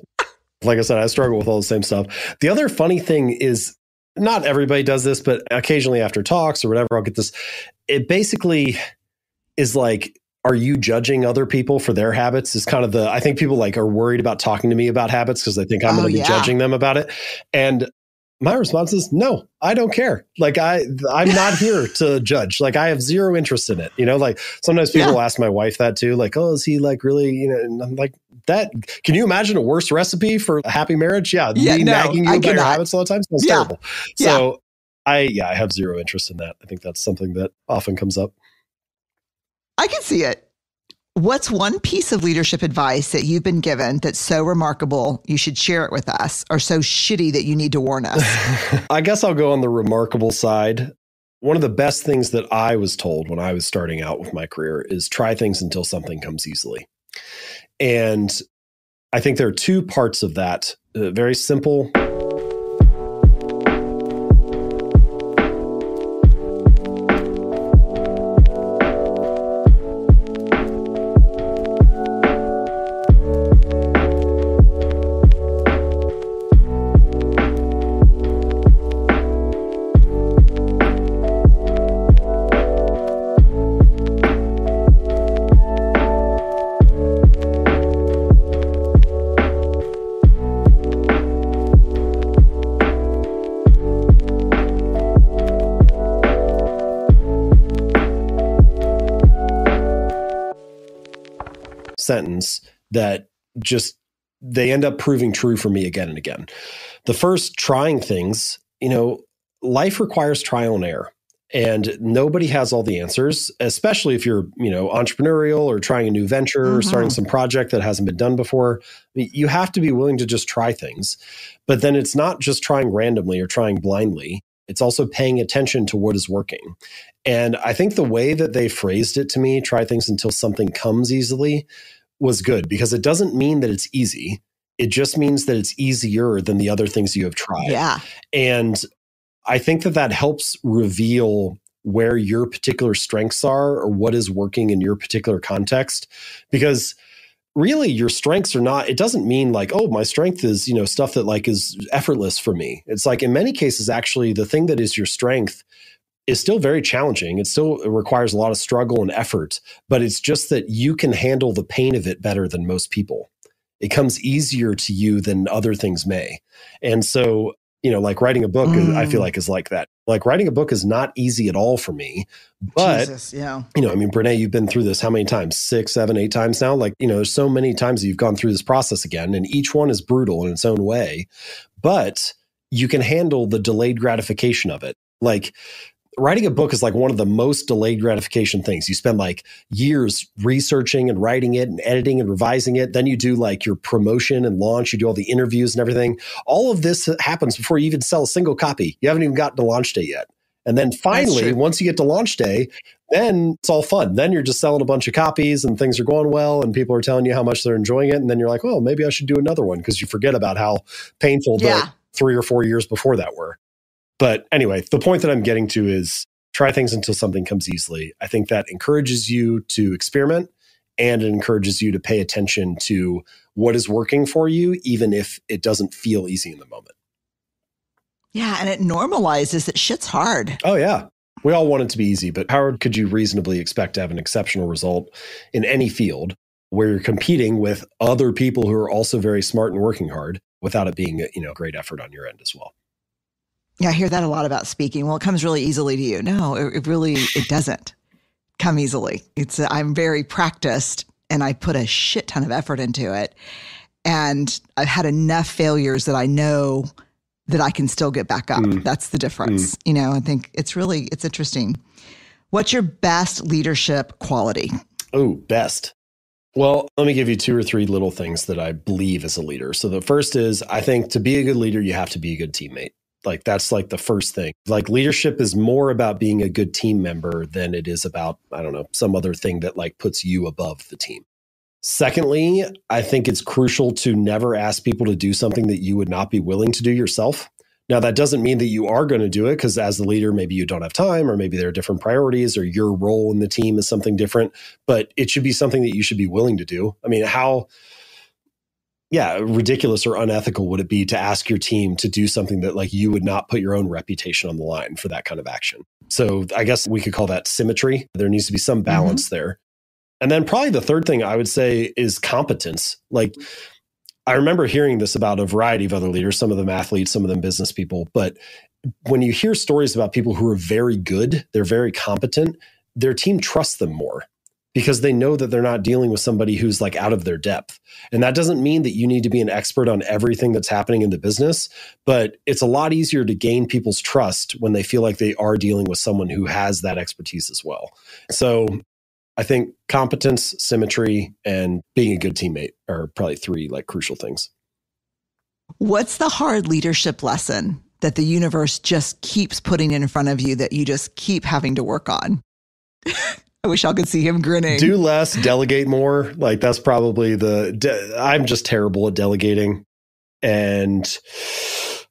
Like I said, I struggle with all the same stuff. The other funny thing is not everybody does this, but occasionally after talks or whatever, I'll get this. It basically is like, are you judging other people for their habits is kind of I think people like are worried about talking to me about habits because they think I'm going to be judging them about it. And my response is, no, I don't care. Like I'm not here to judge. Like I have zero interest in it. Like sometimes people ask my wife that too. Like, oh, is he like really, and I'm like, can you imagine a worse recipe for a happy marriage? Yeah. Me nagging you about your habits all the time sounds terrible. So I have zero interest in that. I think that's something that often comes up. I can see it. What's one piece of leadership advice that you've been given that's so remarkable you should share it with us, or so shitty that you need to warn us? I guess I'll go on the remarkable side. One of the best things that I was told when I was starting out with my career is try things until something comes easily. And I think there are two parts of that. Very simple. Sentence that just they end up proving true for me again and again. The first, trying things, life requires trial and error, and nobody has all the answers, especially if you're, entrepreneurial or trying a new venture or starting some project that hasn't been done before. You have to be willing to just try things. But then it's not just trying randomly or trying blindly. It's also paying attention to what is working. And I think the way that they phrased it to me, try things until something comes easily, was good, because it doesn't mean that it's easy. It just means that it's easier than the other things you have tried. Yeah. And I think that helps reveal where your particular strengths are or what is working in your particular context. Because really your strengths are not, it doesn't mean like, oh, my strength is, stuff that like is effortless for me. It's like in many cases, actually, the thing that is your strength is still very challenging. It still requires a lot of struggle and effort, but it's just that you can handle the pain of it better than most people. It comes easier to you than other things may. And so, like writing a book, I feel like is like that. Like writing a book is not easy at all for me, but BRENE, you've been through this how many times? 6, 7, 8 times now? Like, there's so many times that you've gone through this process again, and each one is brutal in its own way, but you can handle the delayed gratification of it. Like, writing a book is like one of the most delayed gratification things. You spend like years researching and writing it and editing and revising it. Then you do like your promotion and launch. You do all the interviews and everything. All of this happens before you even sell a single copy. You haven't even gotten to launch day yet. And then finally, once you get to launch day, then it's all fun. Then you're just selling a bunch of copies and things are going well and people are telling you how much they're enjoying it. And then you're like, oh, maybe I should do another one, because you forget about how painful the 3 or 4 years before that were. But anyway, the point that I'm getting to is try things until something comes easily. I think that encourages you to experiment, and it encourages you to pay attention to what is working for you, even if it doesn't feel easy in the moment. Yeah, and it normalizes that shit's hard. Oh, yeah. We all want it to be easy, but how could you reasonably expect to have an exceptional result in any field where you're competing with other people who are also very smart and working hard without it being a great effort on your end as well? Yeah, I hear that a lot about speaking. Well, it comes really easily to you. No, it doesn't come easily. I'm very practiced and I put a shit ton of effort into it. And I've had enough failures that I know that I can still get back up. That's the difference. I think it's interesting. What's your best leadership quality? Oh, best. Well, let me give you 2 or 3 little things that I believe as a leader. So the first is, I think to be a good leader, you have to be a good teammate. Like that's like the first thing. Like leadership is more about being a good team member than it is about, some other thing that like puts you above the team. Secondly, I think it's crucial to never ask people to do something that you would not be willing to do yourself. Now, that doesn't mean that you are going to do it, because as the leader, maybe you don't have time, or maybe there are different priorities, or your role in the team is something different, but it should be something that you should be willing to do. I mean, how ridiculous or unethical would it be to ask your team to do something that like you would not put your own reputation on the line for that kind of action? So I guess we could call that symmetry. There needs to be some balance there. And then probably the third thing I would say is competence. Like, I remember hearing this about a variety of other leaders, some of them athletes, some of them business people. But when you hear stories about people who are very good, they're very competent, their team trusts them more because they know that they're not dealing with somebody who's like out of their depth. And that doesn't mean that you need to be an expert on everything that's happening in the business, but it's a lot easier to gain people's trust when they feel like they are dealing with someone who has that expertise as well. So I think competence, symmetry, and being a good teammate are probably three like crucial things. What's the hard leadership lesson that the universe just keeps putting in front of you that you just keep having to work on? I wish y'all could see him grinning. Do less, delegate more. Like that's probably I'm just terrible at delegating. And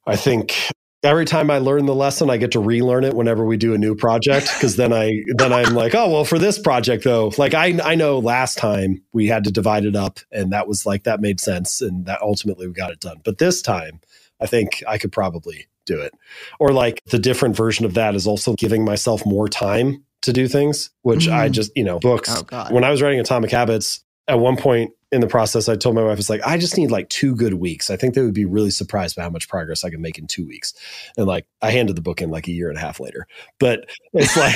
I think every time I learn the lesson, I get to relearn it whenever we do a new project. Cause then I'm like, oh, well, for this project though, like I know last time we had to divide it up and that was like, that made sense. And that ultimately we got it done. But this time I think I could probably do it. Or like the different version of that is also giving myself more time to do things, which I just, books. Oh, God. When I was writing Atomic Habits, at one point in the process, I told my wife, it's like, I just need like 2 good weeks. I think they would be really surprised by how much progress I can make in 2 weeks. And like, I handed the book in like a year and a half later. But it's like,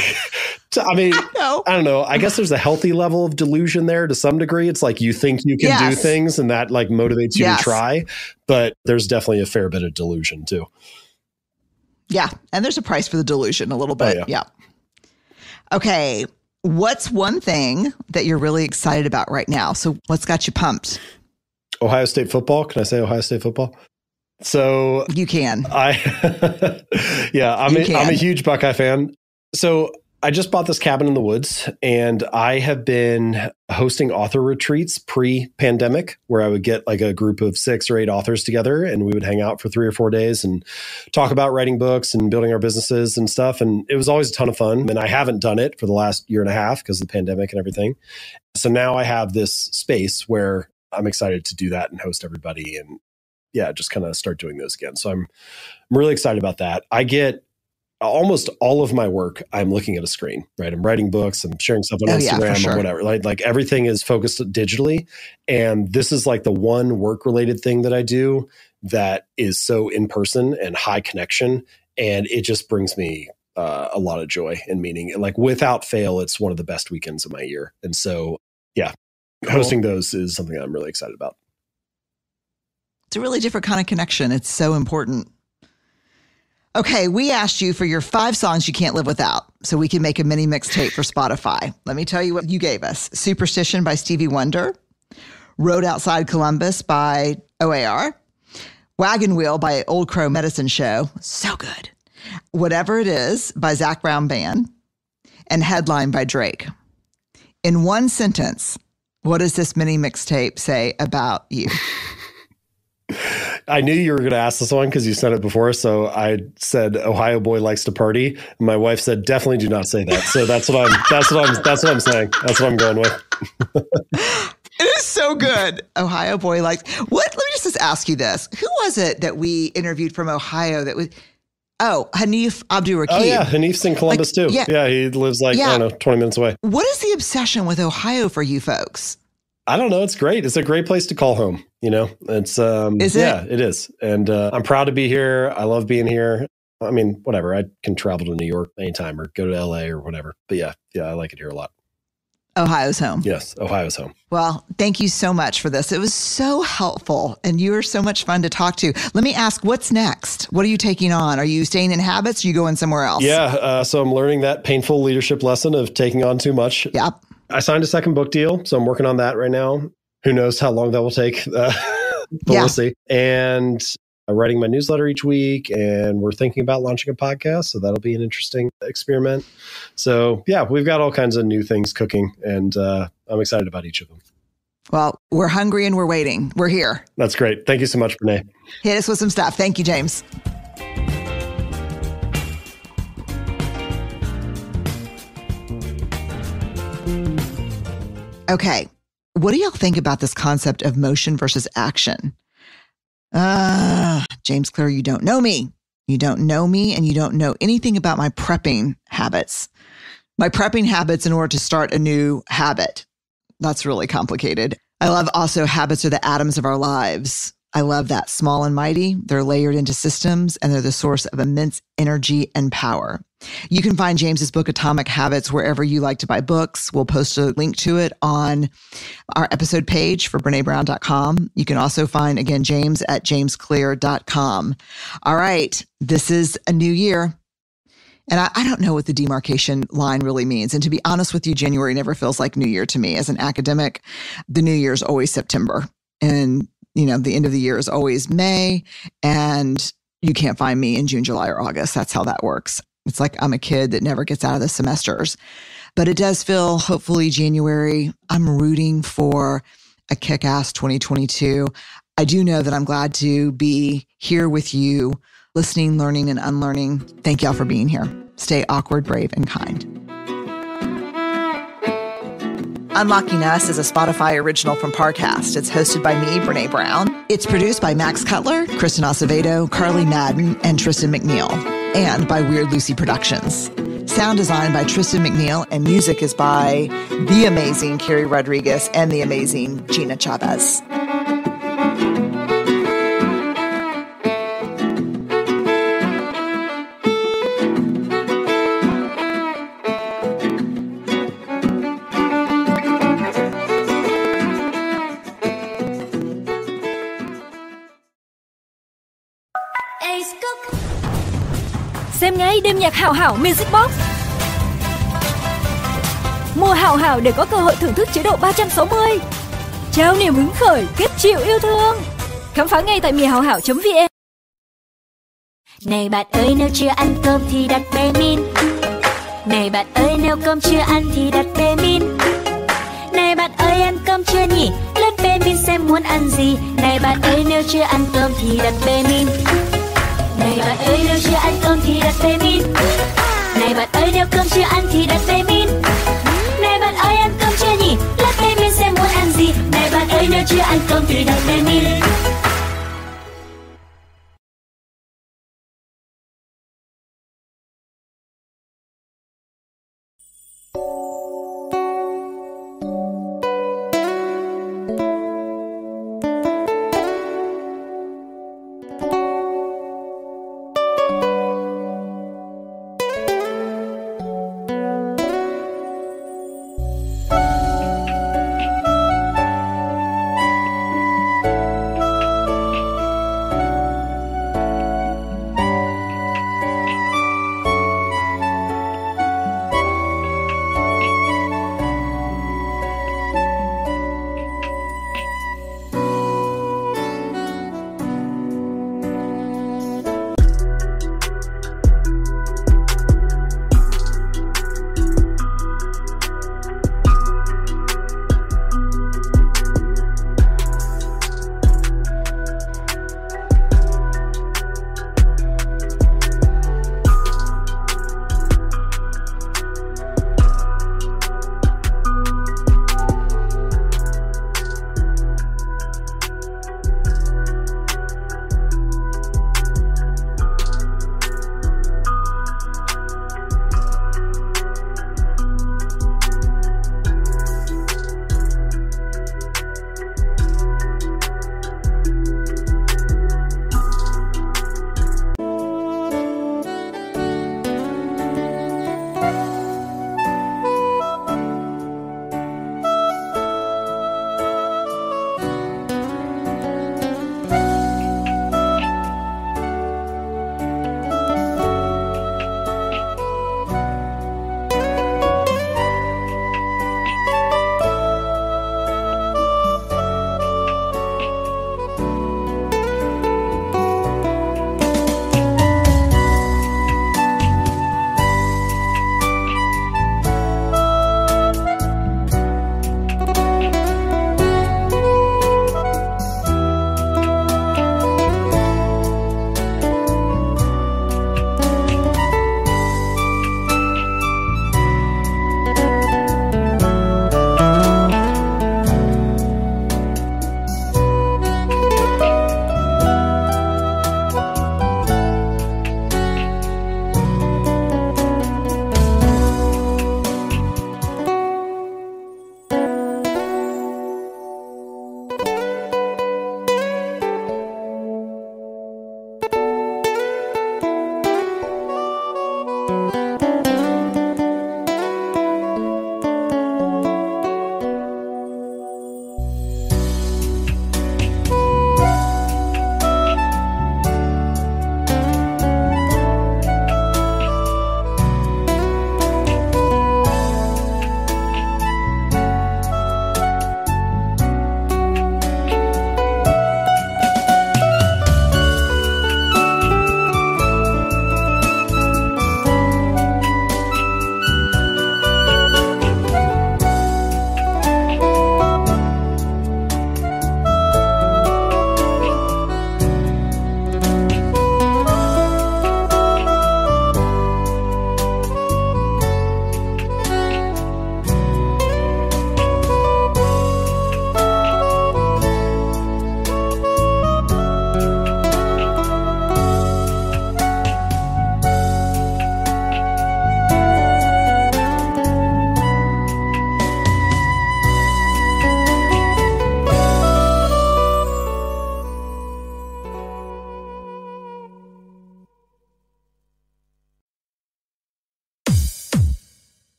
I mean, I don't know. I guess there's a healthy level of delusion there to some degree. It's like you think you can do things and that like motivates you to try. But there's definitely a fair bit of delusion too. Yeah. And there's a price for the delusion a little bit. Yeah. Okay. What's one thing that you're really excited about right now? So what's got you pumped? Ohio State football. Can I say Ohio State football? So you can. I'm a huge Buckeye fan. So I just bought this cabin in the woods and I have been hosting author retreats pre-pandemic where I would get like a group of 6 or 8 authors together and we would hang out for 3 or 4 days and talk about writing books and building our businesses and stuff. And it was always a ton of fun. And I haven't done it for the last year and a half because of the pandemic and everything. So now I have this space where I'm excited to do that and host everybody and just kind of start doing those again. So I'm really excited about that. I get almost all of my work, I'm looking at a screen, right? I'm writing books, I'm sharing stuff on Instagram or whatever. Like everything is focused digitally. And this is like the one work-related thing that I do that is so in person and high connection. And it just brings me a lot of joy and meaning. And like without fail, it's one of the best weekends of my year. And so, hosting those is something I'm really excited about. It's a really different kind of connection. It's so important. Okay, we asked you for your 5 songs you can't live without so we can make a mini mixtape for Spotify. Let me tell you what you gave us. Superstition by Stevie Wonder, Road Outside Columbus by OAR, Wagon Wheel by Old Crow Medicine Show, so good, Whatever It Is by Zac Brown Band, and Headline by Drake. In one sentence, what does this mini mixtape say about you? I knew you were going to ask this one because you said it before. So I said, Ohio boy likes to party. And my wife said, definitely do not say that. So that's what I'm saying. That's what I'm going with. It is so good. Ohio boy likes what? Let me just ask you this. Who was it that we interviewed from Ohio that was, Hanif Abdurraqib. Oh yeah. Hanif's in Columbus too. Yeah. He lives I don't know, 20 minutes away. What is the obsession with Ohio for you folks? I don't know. It's great. It's a great place to call home. It's, is it? Yeah, it is. And I'm proud to be here. I love being here. I mean, whatever. I can travel to New York anytime or go to LA or whatever. But yeah, I like it here a lot. Ohio's home. Yes, Ohio's home. Well, thank you so much for this. It was so helpful and you were so much fun to talk to. Let me ask, what's next? What are you taking on? Are you staying in habits? Or are you going somewhere else? Yeah. So I'm learning that painful leadership lesson of taking on too much. Yep. I signed a second book deal, so I'm working on that right now. Who knows how long that will take, but we'll see. And I'm writing my newsletter each week, and we're thinking about launching a podcast, so that'll be an interesting experiment. So yeah, we've got all kinds of new things cooking, and I'm excited about each of them. Well, we're hungry and we're waiting. We're here. That's great. Thank you so much, BRENE. Hit us with some stuff. Thank you, James. Okay. What do y'all think about this concept of motion versus action? James Clear, you don't know me. You don't know me and you don't know anything about my prepping habits. My prepping habits in order to start a new habit. That's really complicated. I love also habits are the atoms of our lives. I love that. Small and mighty. They're layered into systems and they're the source of immense energy and power. You can find James's book, Atomic Habits, wherever you like to buy books. We'll post a link to it on our episode page for BreneBrown.com. You can also find, again, James at jamesclear.com. All right. This is a new year. And I don't know what the demarcation line really means. And to be honest with you, January never feels like New Year to me. As an academic, the New Year is always September. And, the end of the year is always May. And you can't find me in June, July, or August. That's how that works. It's like I'm a kid that never gets out of the semesters. But it does feel, hopefully, January. I'm rooting for a kick-ass 2022. I do know that I'm glad to be here with you, listening, learning, and unlearning. Thank y'all for being here. Stay awkward, brave, and kind. Unlocking Us is a Spotify original from Parcast. It's hosted by me, Brene Brown. It's produced by Max Cutler, Kristen Acevedo, Carly Madden, and Tristan McNeil, and by Weird Lucy Productions. Sound design by Tristan McNeil, and music is by the amazing Carrie Rodriguez and the amazing Gina Chavez. Xem ngay đêm nhạc Hảo Hảo Music Box. Mua Hảo Hảo để có cơ hội thưởng thức chế độ 360. Trao niềm hứng khởi, kết chịu yêu thương. Khám phá ngay tại miehảo.vn. Này bạn ơi, nếu chưa ăn cơm thì đặt BRENE. Này bạn ơi, nếu cơm chưa ăn thì đặt BRENE. Này bạn ơi, ăn cơm chưa nhỉ? Lên BRENE xem muốn ăn gì. Này bạn ơi, nếu chưa ăn cơm thì đặt BRENE. Này bạn ơi, nếu chưa ăn cơm thì đặt BRENE. Này bạn ơi, nếu cơm chưa ăn thì đặt BRENE. Này bạn ơi, ăn cơm chưa nhỉ? Lên BRENE xem muốn ăn gì. Này bạn ơi, nếu chưa ăn cơm thì đặt BRENE.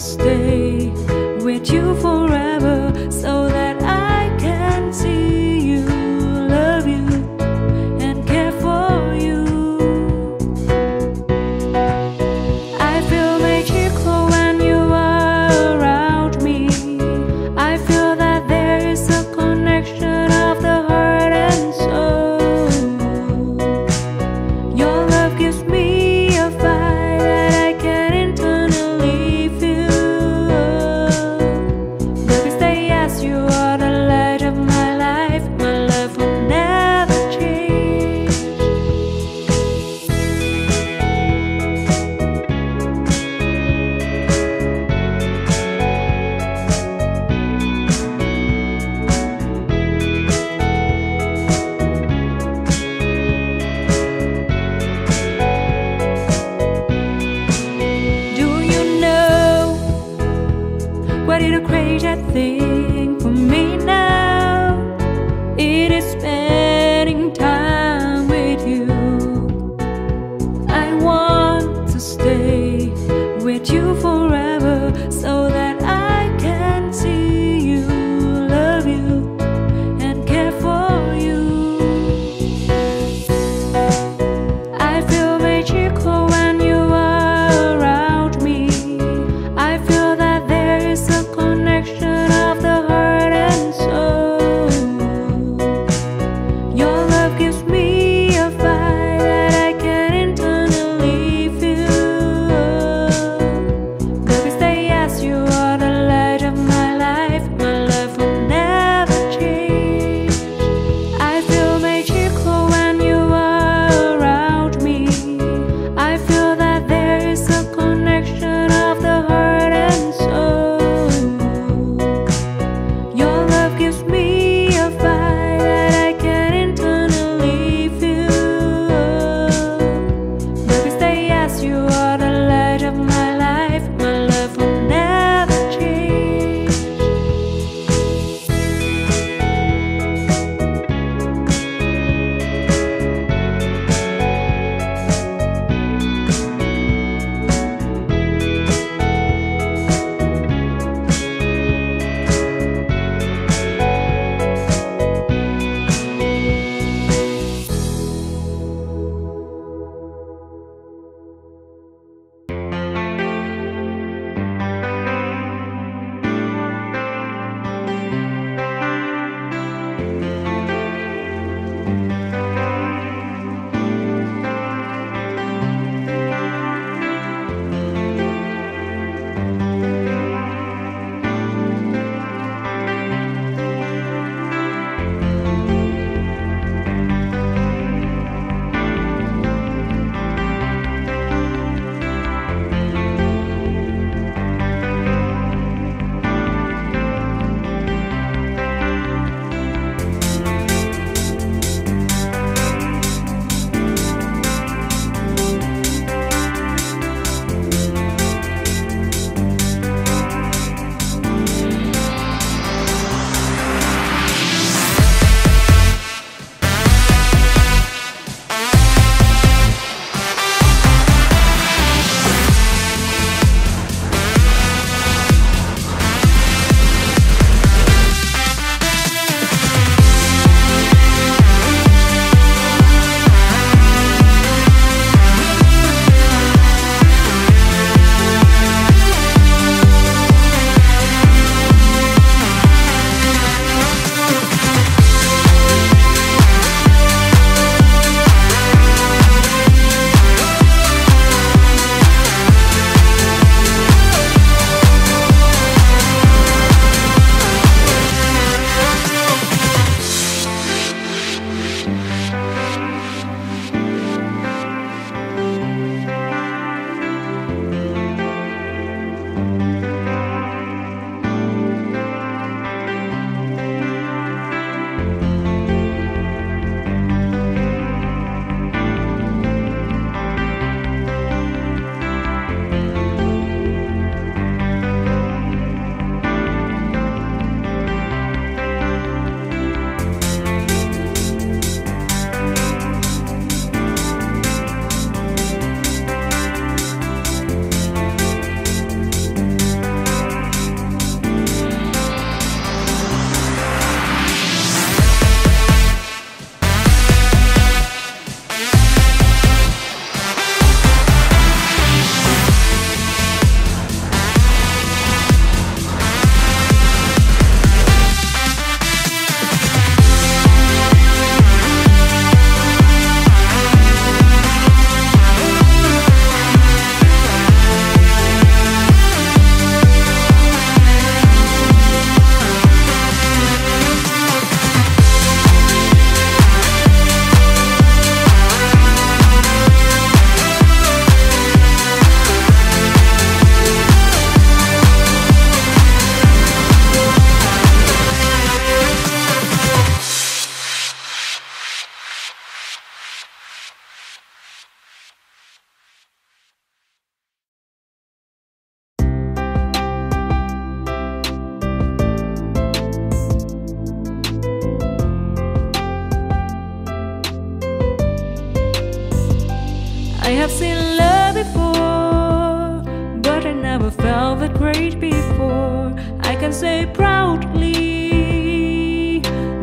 stay with you forever so that I can see you, love you, and care for you. I feel magical when you are around me. I feel that there is a connection of the heart and soul. Your love gives me a fire that I can internally feel. Baby, stay as you are, the light of my life. My love will never change. Do you know what is a crazy thing for me now? It is spending time with you. I want to stay with you forever so that I can see you, love you, and care for you. I feel magical when you are around me. I feel that there is a connection of the heart and soul. Your love gives me a fire that I can internally feel. Baby, stay as you are, the light of my life. can say proudly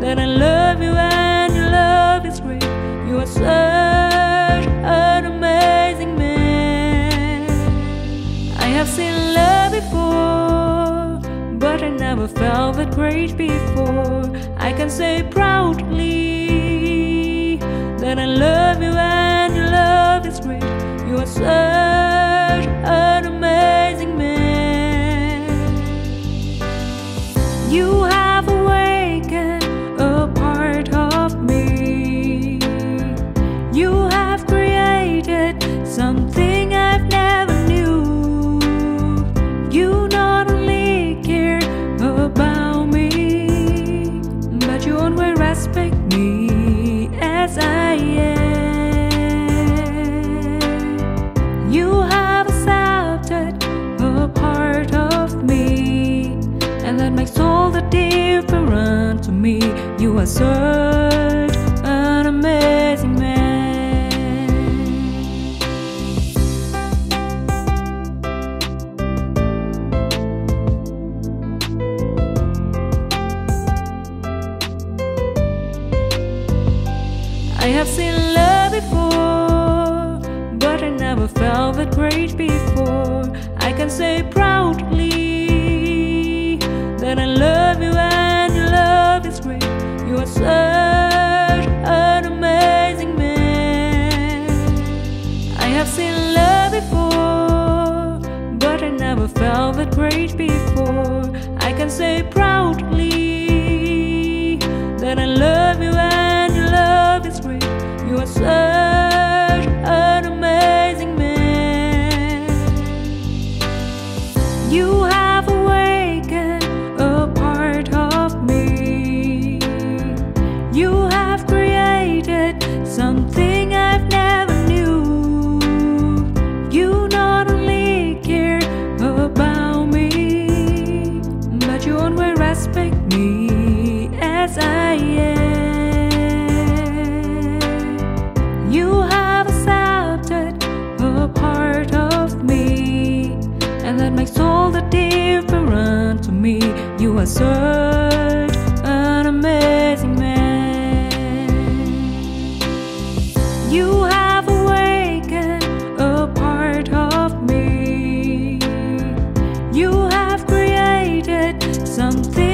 that I love you and your love is great. You are such an amazing man. I have seen love before, but I never felt that great before. I can say proudly that I love you and your love is great. You are such an amazing man. You have awakened a part of me. You have created something I've never knew. You not only care about me, but you always respect me as I am. You have accepted a part of me, and that makes all the difference to me. You are such an amazing man. I have seen love before, but I never felt that great before. I can say proudly that I love you and your love is great. You are such an amazing man. I have seen love before, but I never felt that great before. I can say proudly that I love you and your love is great. You are such an amazing man. You have awakened a part of me. You have created something I've never knew. You not only care about me, but you always respect me as I am. You have accepted a part of me, and that makes all the difference to me. You are such an amazing man. You have awakened a part of me. You have created something I've never knew. You not only care about me, but you always respect me as I am. You have awakened a part of me. You have accepted a part of me, and that makes all the difference to me. You are such an amazing man. You have awakened a part of me. You have created something